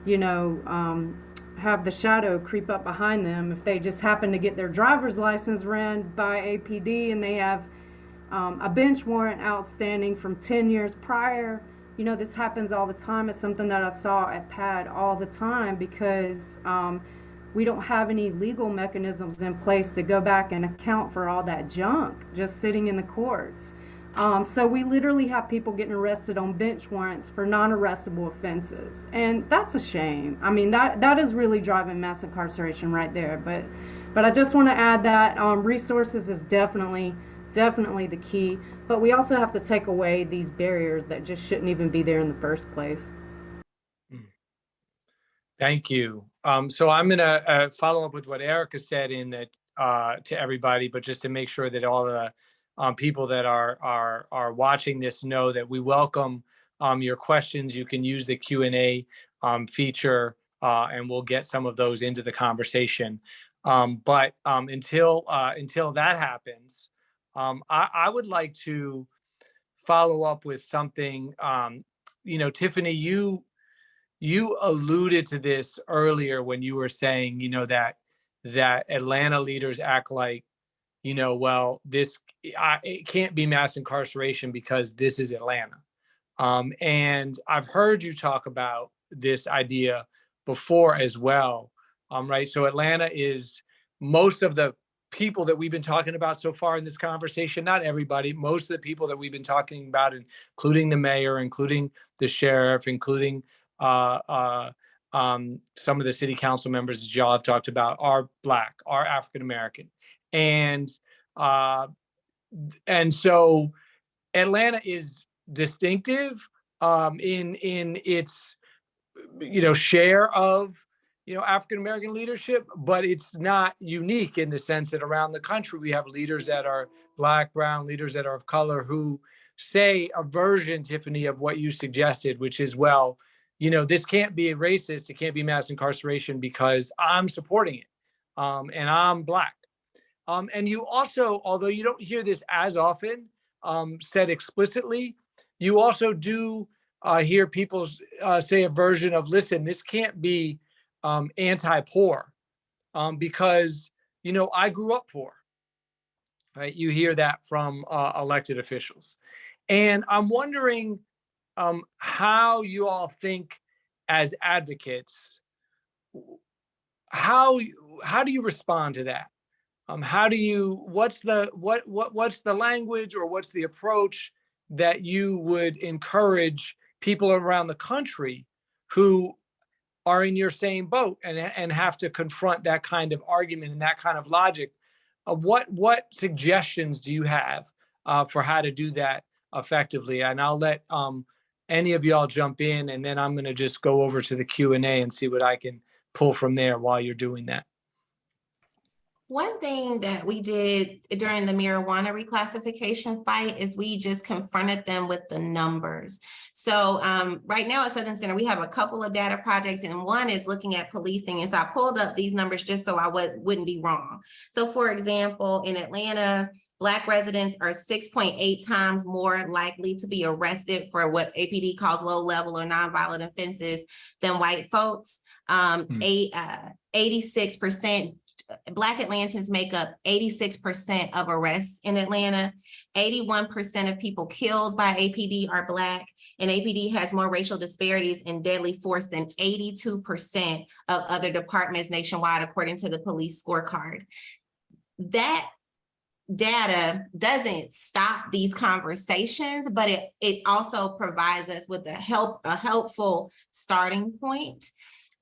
the shadow creep up behind them. If they just happen to get their driver's license ran by APD and they have a bench warrant outstanding from 10 years prior, this happens all the time. It's something that I saw at PAD all the time, because we don't have any legal mechanisms in place to go back and account for all that junk just sitting in the courts. So we literally have people getting arrested on bench warrants for non-arrestable offenses. And that's a shame. I mean, that is really driving mass incarceration right there. But I just want to add that resources is definitely the key. But we also have to take away these barriers that just shouldn't even be there in the first place. Thank you. So I'm going to follow up with what Erica said in that to everybody, but just to make sure that all the people that are watching this know that we welcome your questions. You can use the Q&A feature and we'll get some of those into the conversation. But until that happens, I would like to follow up with something. Tiffany, you alluded to this earlier when you were saying, that Atlanta leaders act like, well, it can't be mass incarceration because this is Atlanta. And I've heard you talk about this idea before as well, right? So Atlanta is most of the people that we've been talking about so far in this conversation, not everybody, most of the people that we've been talking about, including the mayor, including the sheriff, including some of the city council members that y'all have talked about, are Black, are African-American. And so Atlanta is distinctive in its share of African-American leadership, but it's not unique in the sense that around the country we have leaders that are Black, brown, leaders that are of color who say a version, Tiffany, of what you suggested, which is, well, this can't be racist, it can't be mass incarceration because I'm supporting it, and I'm Black. And you also, although you don't hear this as often said explicitly, you also do hear people say a version of, listen, this can't be anti-poor because, I grew up poor, right? You hear that from elected officials. And I'm wondering how you all think as advocates, how do you respond to that? What's the language or what's the approach that you would encourage people around the country who are in your same boat and have to confront that kind of argument and that kind of logic? What suggestions do you have for how to do that effectively? And I'll let any of y'all jump in, and then I'm going to just go over to the Q&A and see what I can pull from there while you're doing that. One thing that we did during the marijuana reclassification fight is we just confronted them with the numbers. So right now at Southern Center, we have a couple of data projects, and one is looking at policing. And so I pulled up these numbers just so I wouldn't be wrong. So for example, in Atlanta, Black residents are 6.8 times more likely to be arrested for what APD calls low level or nonviolent offenses than white folks. 86%. Black Atlantans make up 86% of arrests in Atlanta. 81% of people killed by APD are Black, and APD has more racial disparities in deadly force than 82% of other departments nationwide, according to the police scorecard. That data doesn't stop these conversations, but it also provides us with a helpful starting point,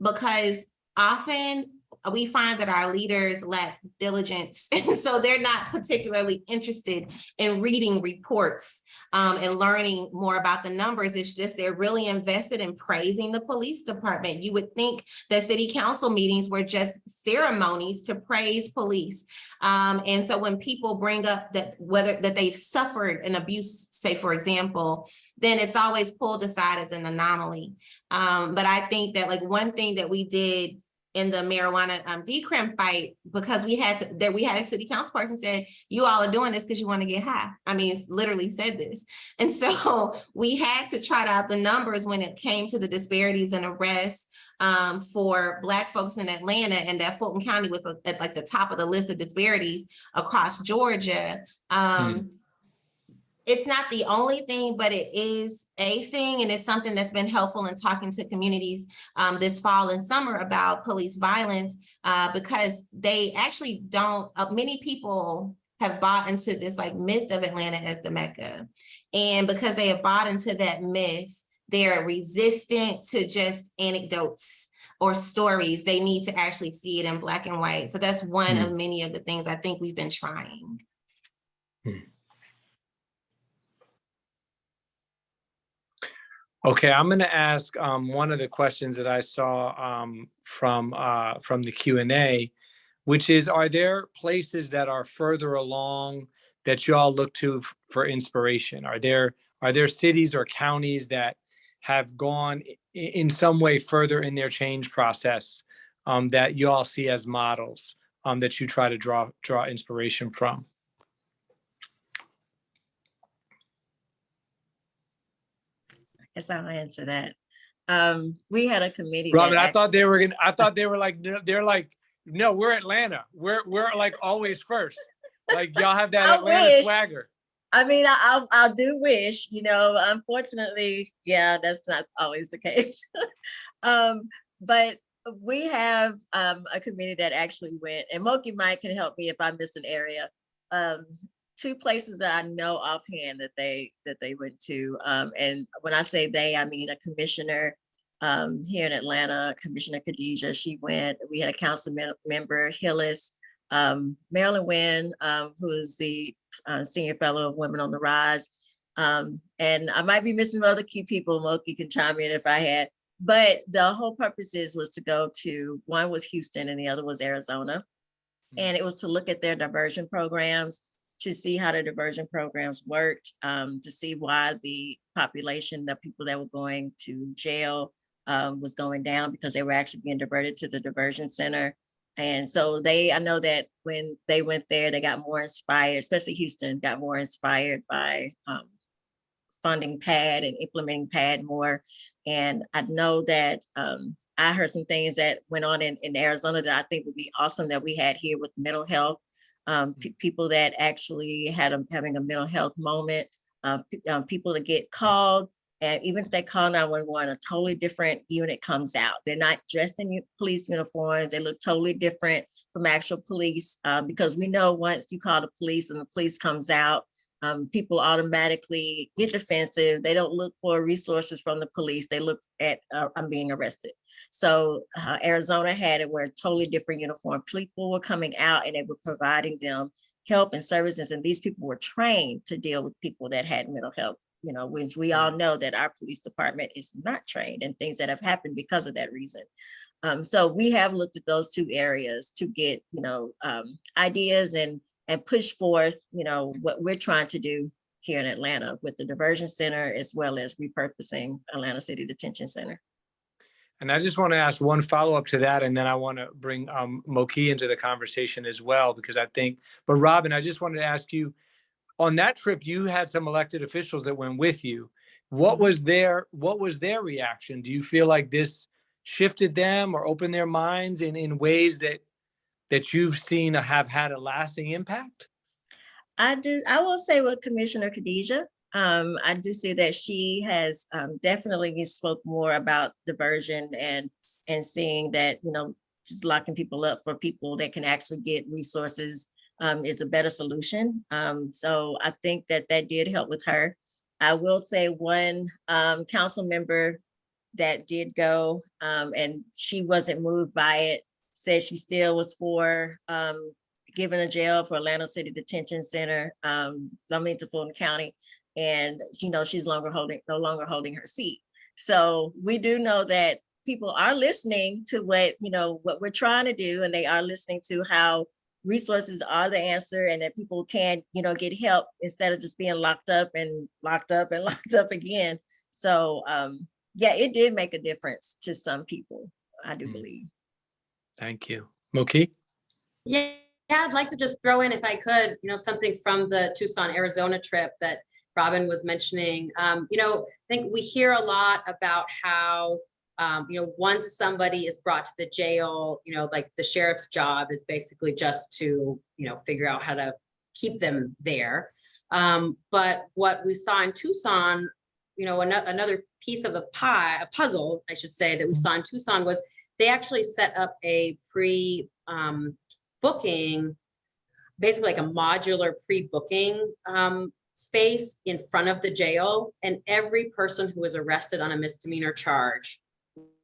because often we find that our leaders lack diligence. And so they're not particularly interested in reading reports and learning more about the numbers. It's just they're really invested in praising the police department. You would think that city council meetings were just ceremonies to praise police. And so when people bring up that they've suffered an abuse, say, for example, then it's always pulled aside as an anomaly. But I think that one thing that we did in the marijuana decrim fight, because we had a city council person said, you all are doing this because you want to get high. I mean, it's literally said this. And so we had to trot out the numbers when it came to the disparities in arrests for Black folks in Atlanta, and that Fulton County was at the top of the list of disparities across Georgia. It's not the only thing, but it is a thing, and it's something that's been helpful in talking to communities this fall and summer about police violence, because they actually don't, many people have bought into this myth of Atlanta as the Mecca. And because they have bought into that myth, they're resistant to just anecdotes or stories. They need to actually see it in Black and white. So that's one of many of the things I think we've been trying. Okay, I'm going to ask one of the questions that I saw from the Q&A, which is, are there places that are further along that you all look to for inspiration? Are there cities or counties that have gone in some way further in their change process that you all see as models that you try to draw inspiration from? I guess I'll answer that. We had a committee. Robyn, I thought they were like, they're like, no, we're Atlanta. We're like always first. Like y'all have that Atlanta swagger. I mean, I do wish, unfortunately, yeah, that's not always the case. But we have a committee that actually went, and Moki might can help me if I miss an area. 2 places that I know offhand that they went to. And when I say they, I mean a commissioner here in Atlanta, Commissioner Khadijah, she went. We had a council member, Hillis, Marilyn Wynn, who is the Senior Fellow of Women on the Rise. And I might be missing other key people. Moki can chime in if I had. But the whole purpose was to go to, one was Houston and the other was Arizona. And it was to look at their diversion programs, to see how the diversion programs worked, to see why the population, the people that were going to jail was going down, because they were actually being diverted to the diversion center. And so I know that when they went there, they got more inspired, especially Houston, got more inspired by funding PAD and implementing PAD more. And I know that I heard some things that went on in Arizona that I think would be awesome that we had here with mental health. People that actually having a mental health moment, people that get called, and even if they call 911, a totally different unit comes out. They're not dressed in police uniforms. They look totally different from actual police, because we know once you call the police and the police comes out, people automatically get defensive. They don't look for resources from the police. They look at, I'm being arrested. So Arizona had it where a totally different uniform. People were coming out and they were providing them help and services. And these people were trained to deal with people that had mental health, which we all know that our police department is not trained, and things that have happened because of that reason. So we have looked at those 2 areas to get, ideas and push forth, what we're trying to do here in Atlanta with the diversion center, as well as repurposing Atlanta City Detention Center. And I just want to ask one follow-up to that, and then I want to bring Moki into the conversation as well, because I think, but Robyn, I just wanted to ask you, on that trip, you had some elected officials that went with you. What was their reaction? Do you feel like this shifted them or opened their minds in ways that you've seen have had a lasting impact? I will say with Commissioner Khadijah, I do see that she has definitely spoke more about diversion and seeing that, just locking people up for people that can actually get resources is a better solution. So I think that did help with her. I will say one council member that did go and she wasn't moved by it, said she still was for giving a jail for Atlanta City Detention Center, to Fulton County. And she's no longer holding her seat. So we do know that people are listening to what we're trying to do, and they are listening to how resources are the answer, and that people can get help instead of just being locked up and locked up and locked up again. So yeah, it did make a difference to some people, I do believe. Thank you. Moki? Yeah, I'd like to just throw in, if I could, something from the Tucson, Arizona trip that Robyn was mentioning. I think we hear a lot about how, once somebody is brought to the jail, like the sheriff's job is basically just to, figure out how to keep them there. But what we saw in Tucson, another piece of the puzzle, I should say, that we saw in Tucson was they actually set up a booking, basically like a modular pre-booking space in front of the jail, and every person who was arrested on a misdemeanor charge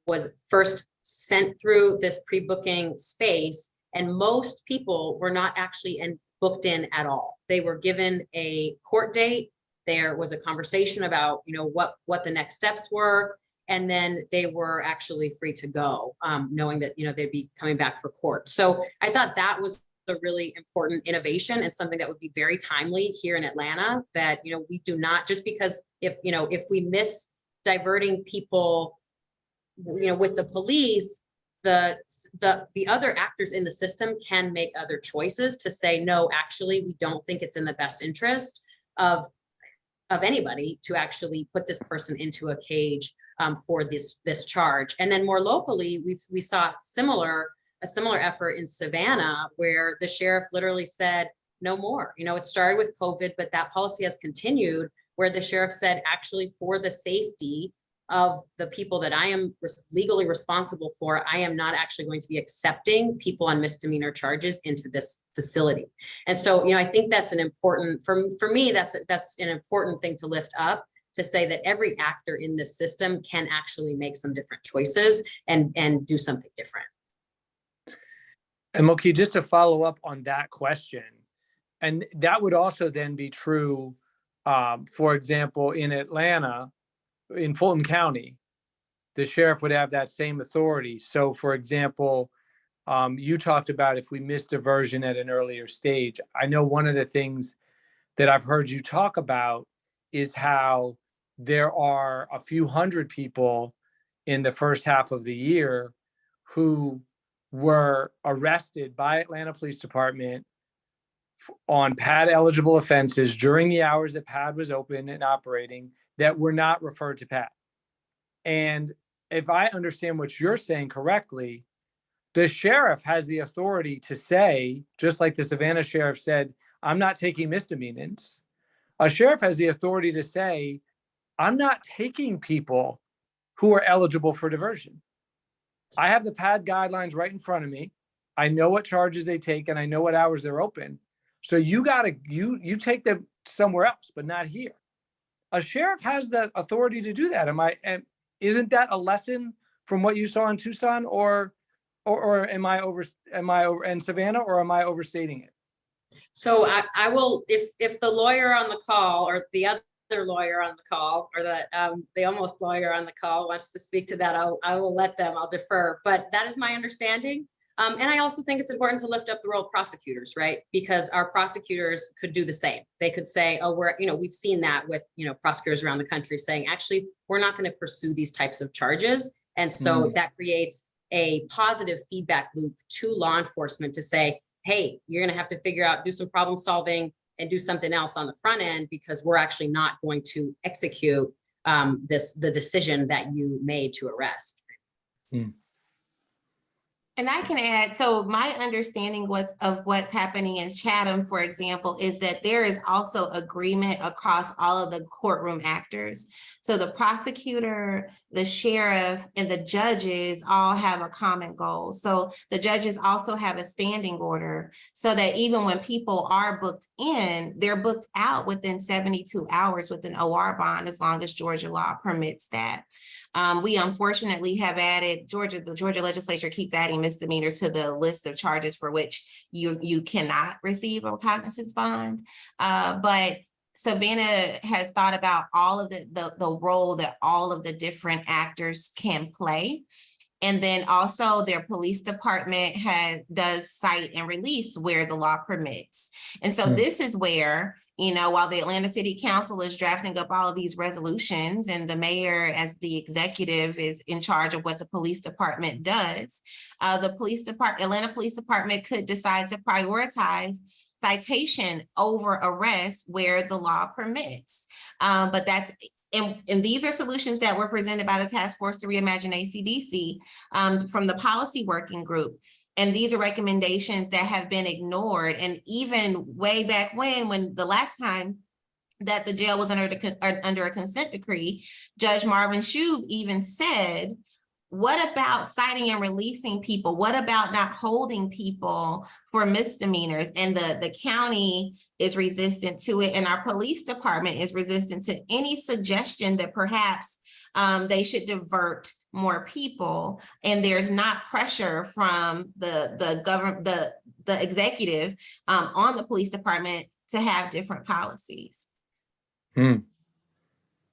was first sent through this pre-booking space, and most people were not actually booked in at all. They were given a court date. There was a conversation about what the next steps were, and then they were actually free to go, knowing that they'd be coming back for court. So I thought that was a really important innovation and something that would be very timely here in Atlanta, that we do not, just because if we miss diverting people with the police, the other actors in the system can make other choices to say, no, actually, we don't think it's in the best interest of anybody to actually put this person into a cage for this charge. And then more locally, we saw a similar effort in Savannah where the sheriff literally said, no more. It started with COVID, but that policy has continued where the sheriff said, actually, for the safety of the people that I am legally responsible for, I am not actually going to be accepting people on misdemeanor charges into this facility. And so, I think that's an important, for me, that's an important thing to lift up, to say that every actor in this system can actually make some different choices and do something different. And Moki, just to follow up on that question, and that would also then be true, for example, in Atlanta, in Fulton County, the sheriff would have that same authority. So, for example, you talked about if we miss diversion at an earlier stage. I know one of the things that I've heard you talk about is how there are a few hundred people in the first half of the year who were arrested by Atlanta Police Department on PAD eligible offenses during the hours that PAD was open and operating that were not referred to PAD. And if I understand what you're saying correctly, the sheriff has the authority to say, just like the Savannah sheriff said, I'm not taking misdemeanors. A sheriff has the authority to say, I'm not taking people who are eligible for diversion. I have the PAD guidelines right in front of me. I know what charges they take and I know what hours they're open. So you take them somewhere else, but not here. A sheriff has the authority to do that. Isn't that a lesson from what you saw in Tucson, or am I over in Savannah, or am I overstating it? So I will, if the lawyer on the call or the other lawyer on the call or the almost lawyer on the call wants to speak to that, I will let them, I'll defer. But that is my understanding. And I also think it's important to lift up the role of prosecutors, right? Because our prosecutors could do the same. They could say, oh, we've seen that with, prosecutors around the country saying, actually, we're not going to pursue these types of charges. And so that creates a positive feedback loop to law enforcement to say, hey, you're going to have to figure out, do some problem solving and do something else on the front end, because we're actually not going to execute the decision that you made to arrest. And I can add, so my understanding of what's happening in Chatham, for example, is that there is also agreement across all of the courtroom actors. So the prosecutor, the sheriff, and the judges all have a common goal. So the judges also have a standing order so that even when people are booked in, they're booked out within 72 hours with an OR bond, as long as Georgia law permits that. We unfortunately have added, the Georgia legislature keeps adding misdemeanors to the list of charges for which you cannot receive a recognizance bond. But Savannah has thought about all of the role that all of the different actors can play. And then also their police department does cite and release where the law permits. And so this is where, while the Atlanta City Council is drafting up all of these resolutions and the mayor as the executive is in charge of what the police department does, Atlanta Police Department could decide to prioritize citation over arrest where the law permits. But and these are solutions that were presented by the Task Force to Reimagine ACDC from the policy working group. And these are recommendations that have been ignored. And even way back when the last time that the jail was under a consent decree, Judge Marvin Shube even said, what about citing and releasing people? What about not holding people for misdemeanors? And the county is resistant to it, and our police department is resistant to any suggestion that perhaps they should divert more people. And there's not pressure from the government, the executive on the police department to have different policies.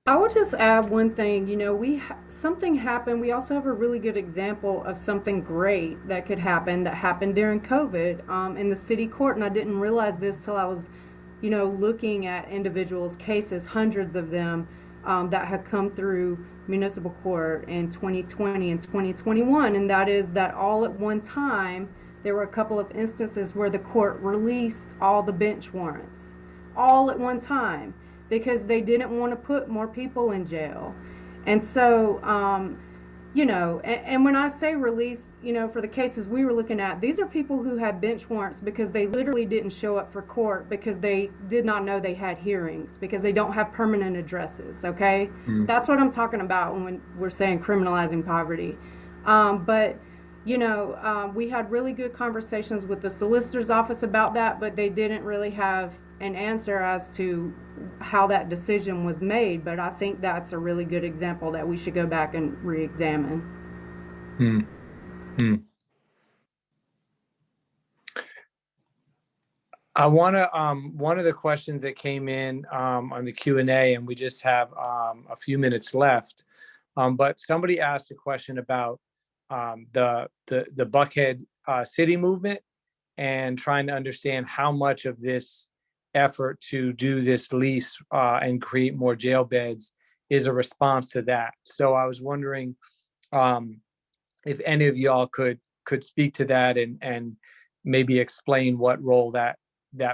I would just add one thing, something happened. We also have a really good example of something great that happened during COVID in the city court. And I didn't realize this till I was, looking at individuals' cases, hundreds of them. that had come through municipal court in 2020 and 2021, and that is that all at one time, there were a couple of instances where the court released all the bench warrants, all at one time, because they didn't want to put more people in jail. And so, you know, and when I say release, you know, for the cases we were looking at, these are people who had bench warrants because they literally didn't show up for court because they did not know they had hearings, because they don't have permanent addresses, okay? That's what I'm talking about when we're saying criminalizing poverty. But, you know, we had really good conversations with the solicitor's office about that, but they didn't really have an answer as to how that decision was made. But I think that's a really good example that we should go back and re-examine. I want to, one of the questions that came in on the Q&A, and we just have a few minutes left, but somebody asked a question about the Buckhead city movement and trying to understand how much of this effort to do this lease and create more jail beds is a response to that. So I was wondering if any of y'all could speak to that and maybe explain what role that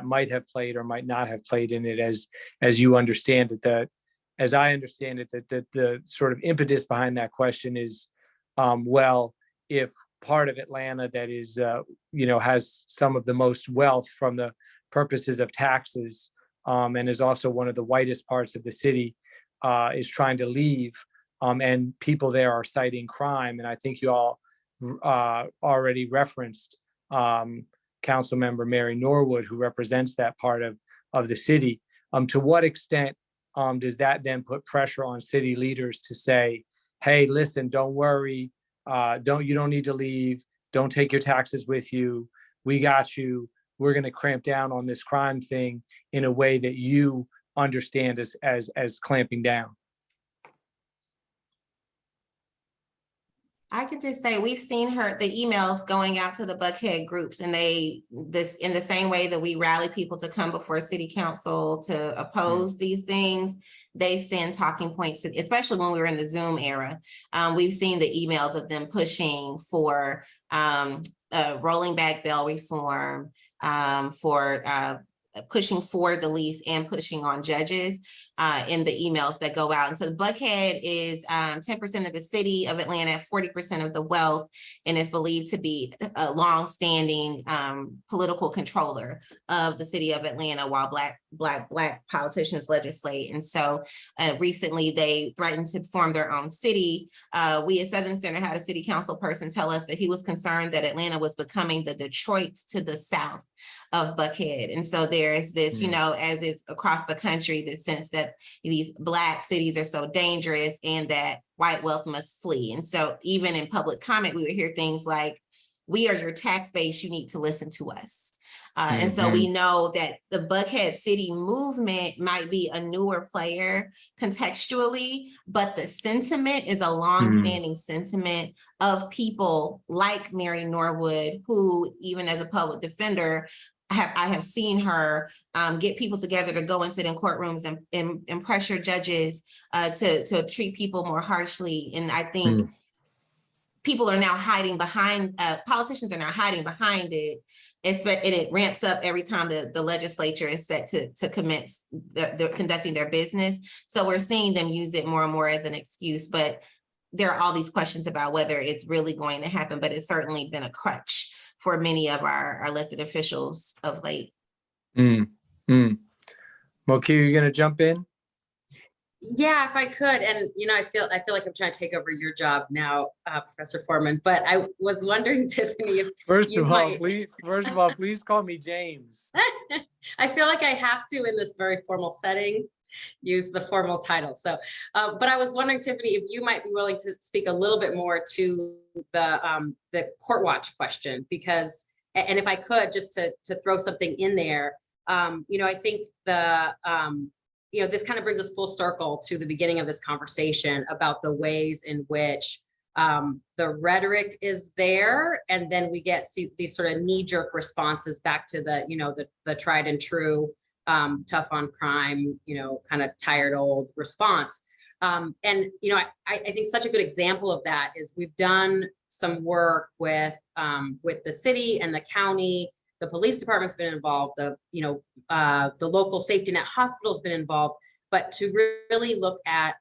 might have played or might not have played in it as you understand it. That, as I understand it, that the sort of impetus behind that question is, well, if part of Atlanta that is, you know, has some of the most wealth from the purposes of taxes, and is also one of the whitest parts of the city, is trying to leave, and people there are citing crime. And I think you all already referenced Council Member Mary Norwood, who represents that part of the city. To what extent does that then put pressure on city leaders to say, hey, listen, don't worry, you don't need to leave, don't take your taxes with you, we got you, we're going to cramp down on this crime thing in a way that you understand as clamping down? I could just say we've seen the emails going out to the Buckhead groups, and in the same way that we rally people to come before city council to oppose these things, they send talking points, especially when we were in the Zoom era. We've seen the emails of them pushing for rolling back bail reform, for pushing for the lease and pushing on judges in the emails that go out. And so Buckhead is 10% of the city of Atlanta, 40% of the wealth, and is believed to be a long-standing political controller of the city of Atlanta while Black politicians legislate. And so recently they threatened to form their own city. We at Southern Center had a city council person tell us that he was concerned that Atlanta was becoming the Detroit to the south of Buckhead. And so there's this, you know, as is across the country, this sense that these Black cities are so dangerous and that white wealth must flee. And so even in public comment, we would hear things like, we are your tax base, you need to listen to us. And so we know that the Buckhead city movement might be a newer player contextually, but the sentiment is a long-standing sentiment of people like Mary Norwood, who even as a public defender, I have seen her get people together to go and sit in courtrooms and pressure judges to treat people more harshly. And I think people are now hiding behind, politicians are now hiding behind it. And it ramps up every time the legislature is set to commence they're conducting their business. So we're seeing them use it more and more as an excuse, but there are all these questions about whether it's really going to happen, but it's certainly been a crutch for many of our elected officials of late. Moki, are you going to jump in? Yeah, if I could. And, you know, I feel like I'm trying to take over your job now, Professor Forman, but I was wondering, Tiffany, if First of all, please call me James. I feel like I have to, in this very formal setting, use the formal title. So, but I was wondering, Tiffany, if you might be willing to speak a little bit more to the court watch question, because, and if I could, just to throw something in there, you know, I think you know, this kind of brings us full circle to the beginning of this conversation about the ways in which the rhetoric is there, and then we get these sort of knee-jerk responses back to the, you know, the tried and true tough on crime, you know, kind of tired old response. And, you know, I think such a good example of that is we've done some work with the city and the county. The police department's been involved. The local safety net hospital's been involved. But to really look at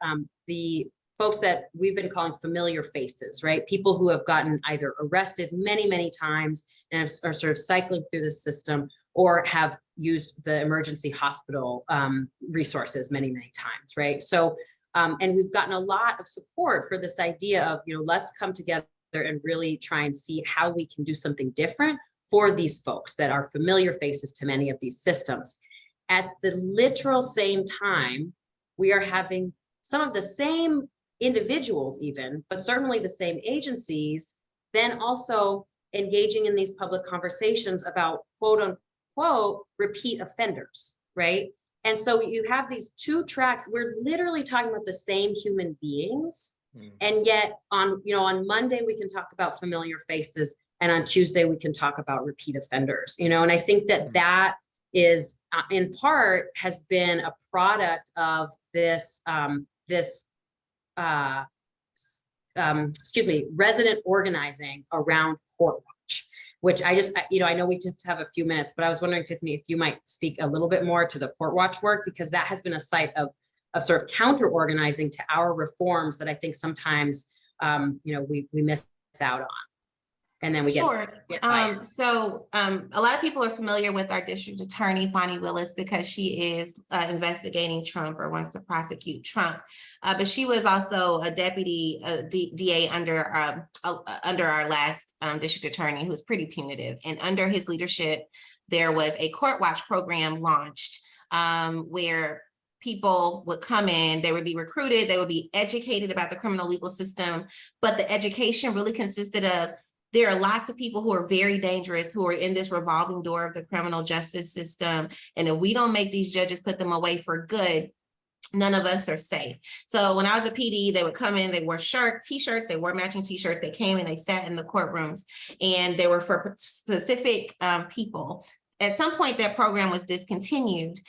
the folks that we've been calling familiar faces, right? People who have gotten either arrested many, many times and are sort of cycling through the system, or have used the emergency hospital resources many, many times, right? So, and we've gotten a lot of support for this idea of, you know, let's come together and really try and see how we can do something different for these folks that are familiar faces to many of these systems. At the literal same time, we are having some of the same individuals even, but certainly the same agencies, then also engaging in these public conversations about quote unquote repeat offenders, right? And so you have these two tracks. We're literally talking about the same human beings. And yet on Monday, we can talk about familiar faces, and on Tuesday, we can talk about repeat offenders, you know, and I think that that is in part has been a product of this, resident organizing around Court Watch, which I just, you know, I know we just have a few minutes, but I was wondering, Tiffany, if you might speak a little bit more to the Court Watch work, because that has been a site of sort of counter organizing to our reforms that I think sometimes, you know, we miss out on. And then we get so a lot of people are familiar with our district attorney, Fani Willis, because she is investigating Trump or wants to prosecute Trump. But she was also a deputy DA under our last district attorney, who was pretty punitive. And under his leadership, there was a Court Watch program launched where people would come in, they would be recruited, they would be educated about the criminal legal system. But the education really consisted of, there are lots of people who are very dangerous, who are in this revolving door of the criminal justice system. And if we don't make these judges put them away for good, none of us are safe. So when I was a PD, they would come in, they wore t-shirts, they wore matching t-shirts, they came and they sat in the courtrooms, and they were for specific people. At some point, that program was discontinued.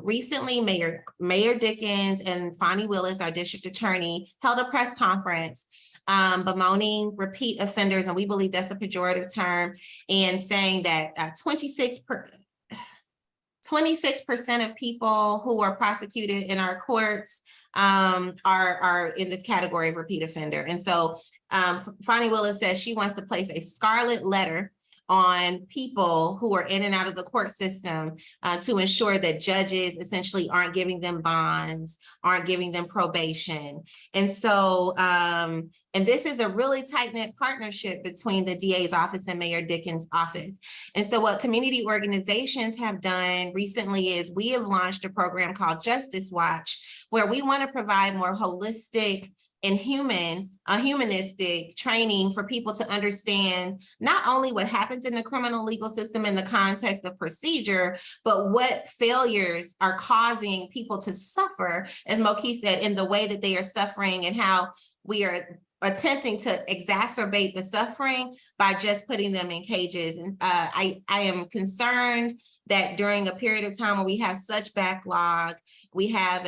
Recently, Mayor Dickens and Fani Willis, our district attorney, held a press conference bemoaning repeat offenders, and we believe that's a pejorative term, and saying that 26% of people who are prosecuted in our courts are in this category of repeat offender. And so Fani Willis says she wants to place a scarlet letter on people who are in and out of the court system to ensure that judges essentially aren't giving them bonds, aren't giving them probation. And so, and this is a really tight-knit partnership between the DA's office and Mayor Dickens' office. And so what community organizations have done recently is we have launched a program called Justice Watch, where we want to provide more holistic and humanistic training for people to understand not only what happens in the criminal legal system in the context of procedure, but what failures are causing people to suffer, as Moki said, in the way that they are suffering, and how we are attempting to exacerbate the suffering by just putting them in cages. And I am concerned that during a period of time when we have such backlog, we have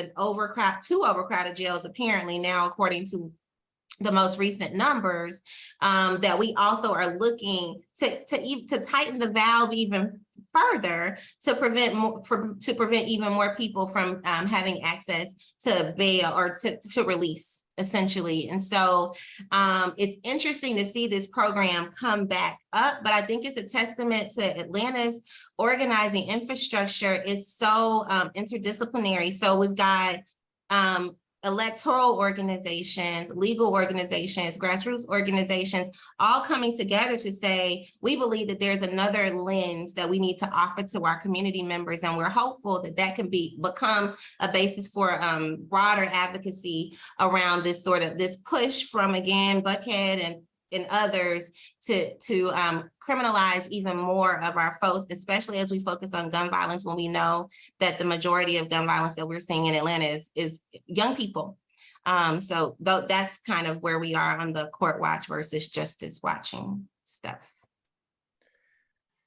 two overcrowded jails apparently now, according to the most recent numbers, that we also are looking to tighten the valve even further to prevent even more people from having access to bail or to release, essentially. And so it's interesting to see this program come back up, but I think it's a testament to Atlanta's organizing infrastructure is so interdisciplinary. So we've got electoral organizations, legal organizations, grassroots organizations, all coming together to say, we believe that there's another lens that we need to offer to our community members. And we're hopeful that that can become a basis for broader advocacy around this this push from, again, Buckhead and others to criminalize even more of our folks, especially as we focus on gun violence, when we know that the majority of gun violence that we're seeing in Atlanta is young people. So that's kind of where we are on the Court Watch versus Justice Watching stuff.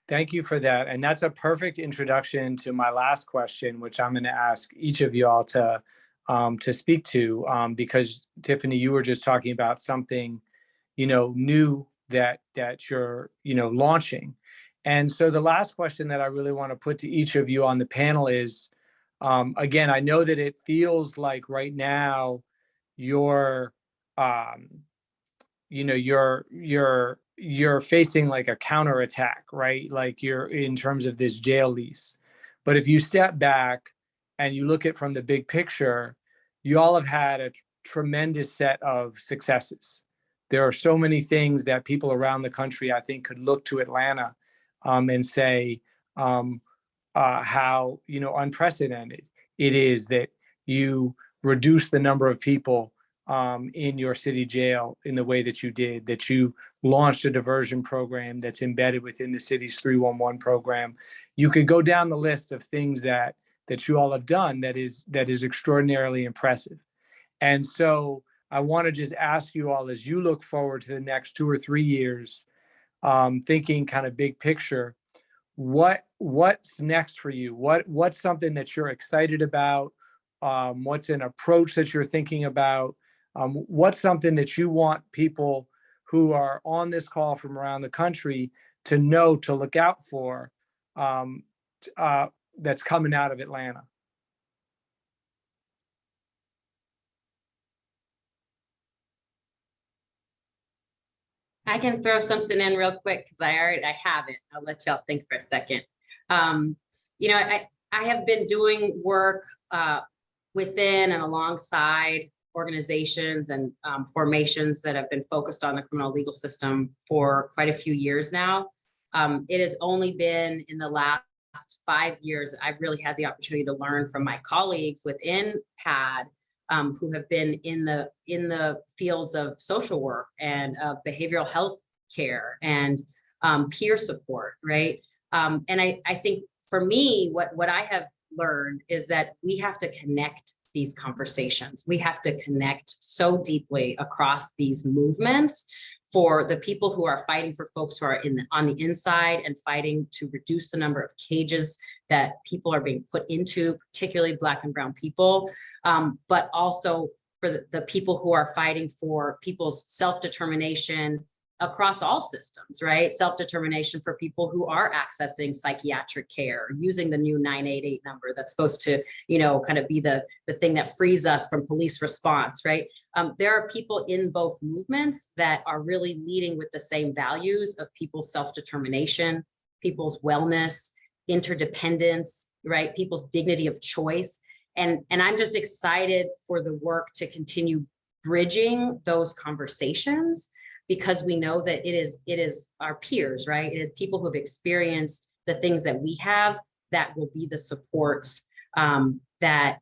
Thank you for that. And that's a perfect introduction to my last question, which I'm going to ask each of y'all to to speak to, because Tiffany, you were just talking about something, new that you're, launching. And so the last question that I really want to put to each of you on the panel is, again, I know that it feels like right now you're, you're facing like a counterattack, right? Like you're in terms of this jail lease. But if you step back and you look at from the big picture, you all have had a tremendous set of successes. There are so many things that people around the country, I think, could look to Atlanta and say how unprecedented it is that you reduce the number of people in your city jail in the way that you did, that you launched a diversion program that's embedded within the city's 311 program. You could go down the list of things that you all have done that is extraordinarily impressive. And so I want to just ask you all, as you look forward to the next 2 or 3 years, thinking kind of big picture, what's next for you? What's something that you're excited about? What's an approach that you're thinking about? What's something that you want people who are on this call from around the country to know, to look out for, that's coming out of Atlanta? I can throw something in real quick because I have it. I'll let y'all think for a second. I have been doing work within and alongside organizations and formations that have been focused on the criminal legal system for quite a few years now. It has only been in the last 5 years that I've really had the opportunity to learn from my colleagues within PAD who have been in the fields of social work and behavioral health care and peer support, right? And I think for me, what I have learned is that we have to connect these conversations. We have to connect so deeply across these movements for the people who are fighting for folks who are on the inside and fighting to reduce the number of cages that people are being put into, particularly Black and Brown people, but also for the people who are fighting for people's self-determination across all systems, right? Self-determination for people who are accessing psychiatric care, using the new 988 number that's supposed to, kind of be the thing that frees us from police response, right? There are people in both movements that are really leading with the same values of people's self-determination, people's wellness, interdependence, right? People's dignity of choice. And I'm just excited for the work to continue bridging those conversations, because we know that it is our peers, right? It is people who have experienced the things that we have that will be the supports that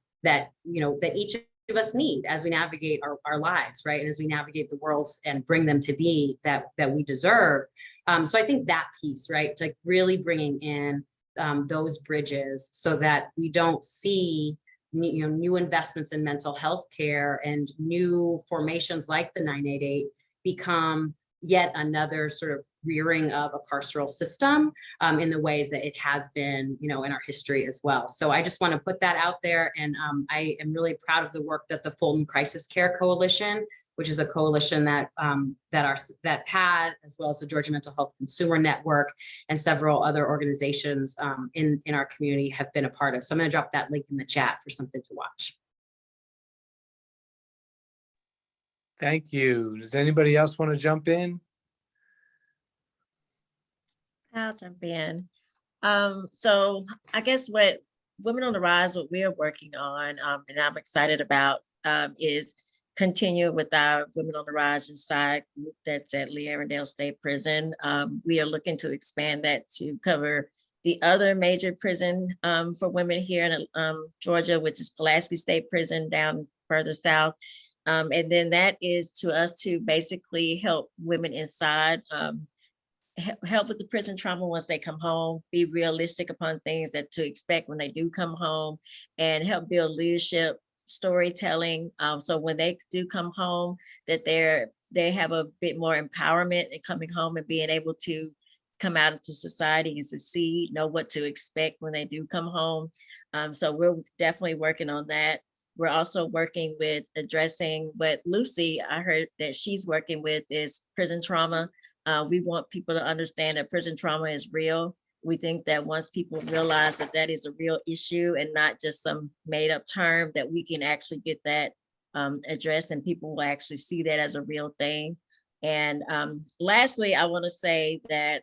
each of us need as we navigate our lives, right? And as we navigate the worlds and bring them to be that we deserve. So I think that piece, right? To really bringing in those bridges so that we don't see new investments in mental health care and new formations like the 988 become yet another sort of rearing of a carceral system in the ways that it has been, in our history as well. So I just want to put that out there. And I am really proud of the work that the Fulton Crisis Care Coalition, which is a coalition that PAD, as well as the Georgia Mental Health Consumer Network and several other organizations in our community have been a part of. So I'm going to drop that link in the chat for something to watch. Thank you. Does anybody else want to jump in? I'll jump in. So I guess what Women on the Rise, what we're working on, and I'm excited about, is continue with our Women on the Rise inside group that's at Lee Arundel State Prison. We are looking to expand that to cover the other major prison for women here in Georgia, which is Pulaski State Prison down further south. And then that is to us to basically help women inside, help with the prison trauma once they come home, be realistic upon things that to expect when they do come home, and help build leadership, storytelling. So when they do come home, that they have a bit more empowerment in coming home and being able to come out into society and succeed, know what to expect when they do come home. So we're definitely working on that. We're also working with addressing what Luci, I heard that she's working with, is prison trauma. We want people to understand that prison trauma is real. We think that once people realize that that is a real issue and not just some made up term, that we can actually get that addressed and people will actually see that as a real thing. And lastly, I want to say that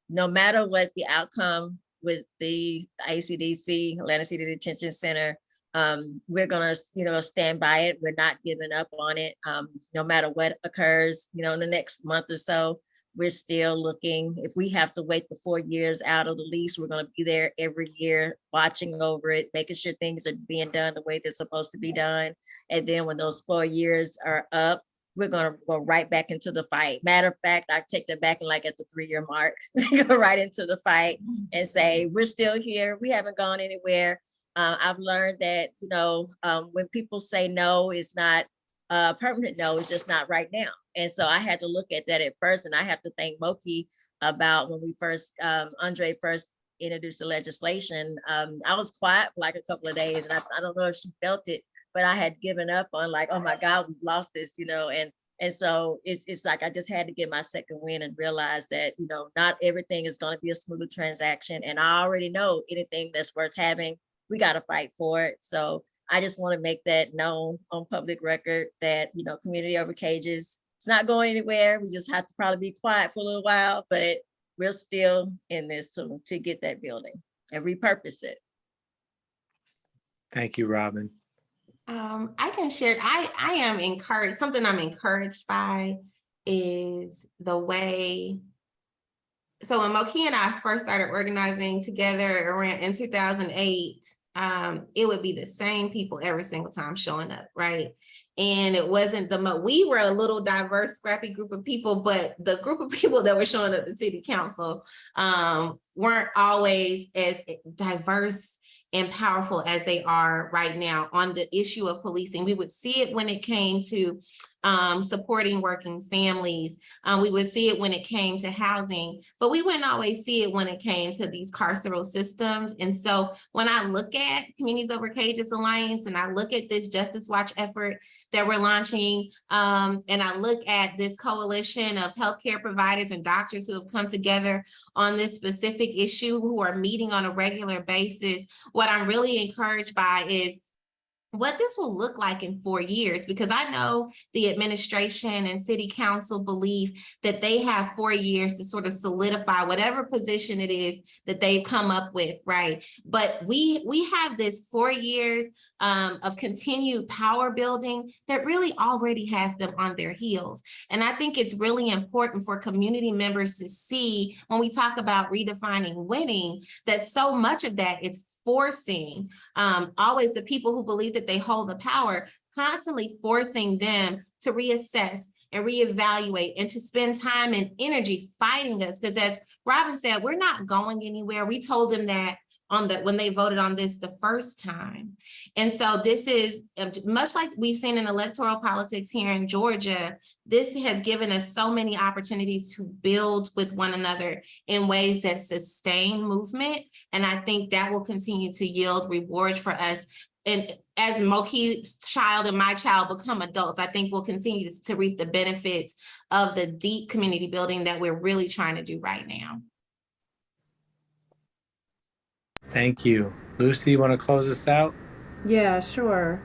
no matter what the outcome with the ACDC, Atlanta City Detention Center, we're gonna, stand by it. We're not giving up on it. No matter what occurs, in the next month or so, we're still looking. If we have to wait the 4 years out of the lease, we're gonna be there every year, watching over it, making sure things are being done the way they're supposed to be done. And then when those 4 years are up, we're gonna go right back into the fight. Matter of fact, I take that back and like at the 3-year mark, go right into the fight and say, we're still here. We haven't gone anywhere. I've learned that, when people say no, it's not a permanent no, it's just not right now. And so I had to look at that at first. And I have to thank Moki about when we first, Andre first introduced the legislation. I was quiet for like a couple of days and I don't know if she felt it, but I had given up on like, oh my God, we've lost this, and so it's like I just had to get my second win and realize that, not everything is going to be a smooth transaction. And I already know anything that's worth having, we got to fight for it. So I just want to make that known on public record that, community over cages, it's not going anywhere. We just have to probably be quiet for a little while, but we're still in this to get that building and repurpose it. Thank you, Robyn. I can share, I am encouraged. Something I'm encouraged by is the way. So when Moki and I first started organizing together around in 2008, it would be the same people every single time showing up, right? And it wasn't we were a little diverse, scrappy group of people, but the group of people that were showing up at city council weren't always as diverse and powerful as they are right now on the issue of policing. We would see it when it came to supporting working families. We would see it when it came to housing, but we wouldn't always see it when it came to these carceral systems. And so when I look at Communities Over Cages Alliance and I look at this Justice Watch effort that we're launching, and I look at this coalition of healthcare providers and doctors who have come together on this specific issue, who are meeting on a regular basis, what I'm really encouraged by is what this will look like in 4 years, because I know the administration and city council believe that they have 4 years to sort of solidify whatever position it is that they've come up with, right? But we have this 4 years of continued power building that really already has them on their heels. And I think it's really important for community members to see when we talk about redefining winning, that so much of that is forcing always the people who believe that they hold the power, constantly forcing them to reassess and reevaluate and to spend time and energy fighting us. Because as Robyn said, we're not going anywhere. We told them that when they voted on this the first time. And so this is much like we've seen in electoral politics here in Georgia. This has given us so many opportunities to build with one another in ways that sustain movement. And I think that will continue to yield rewards for us. And as Moki's child and my child become adults, I think we'll continue to reap the benefits of the deep community building that we're really trying to do right now. Thank you. Luci, you want to close us out? Yeah, sure.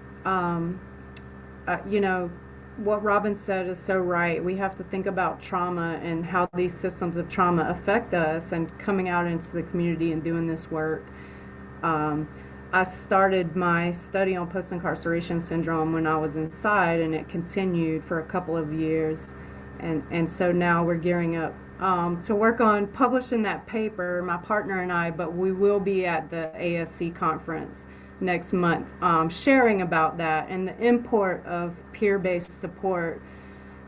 What Robyn said is so right. We have to think about trauma and how these systems of trauma affect us, and coming out into the community and doing this work. I started my study on post-incarceration syndrome when I was inside, and it continued for a couple of years. And so now we're gearing up to work on publishing that paper, my partner and I, but we will be at the ASC conference next month, sharing about that and the import of peer-based support.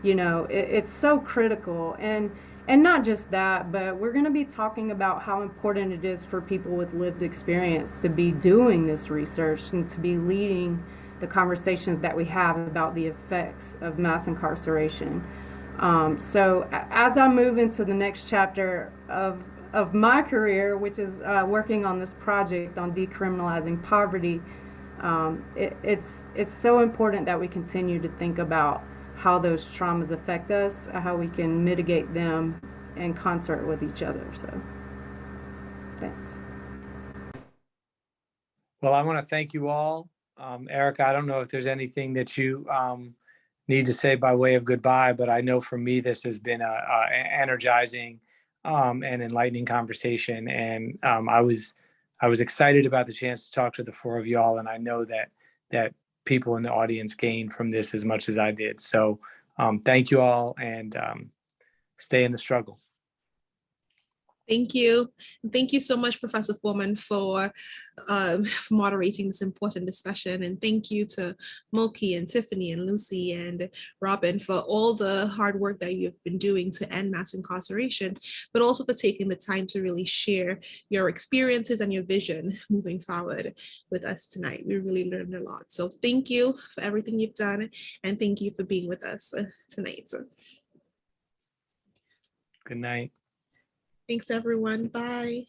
It's so critical. And not just that, but we're going to be talking about how important it is for people with lived experience to be doing this research and to be leading the conversations that we have about the effects of mass incarceration. So as I move into the next chapter of my career, which is working on this project on decriminalizing poverty, It's so important that we continue to think about how those traumas affect us, how we can mitigate them in concert with each other. So, thanks. Well, I want to thank you all. Erica, I don't know if there's anything that you need to say by way of goodbye, but I know for me, this has been a energizing and enlightening conversation. And I was excited about the chance to talk to the four of y'all. And I know that people in the audience gained from this as much as I did. So thank you all, and stay in the struggle. Thank you. Thank you so much, Professor Forman, for moderating this important discussion. And thank you to Moki and Tiffany and Luci and Robyn for all the hard work that you've been doing to end mass incarceration, but also for taking the time to really share your experiences and your vision moving forward with us tonight. We really learned a lot. So thank you for everything you've done, and thank you for being with us tonight. Good night. Thanks, everyone. Bye.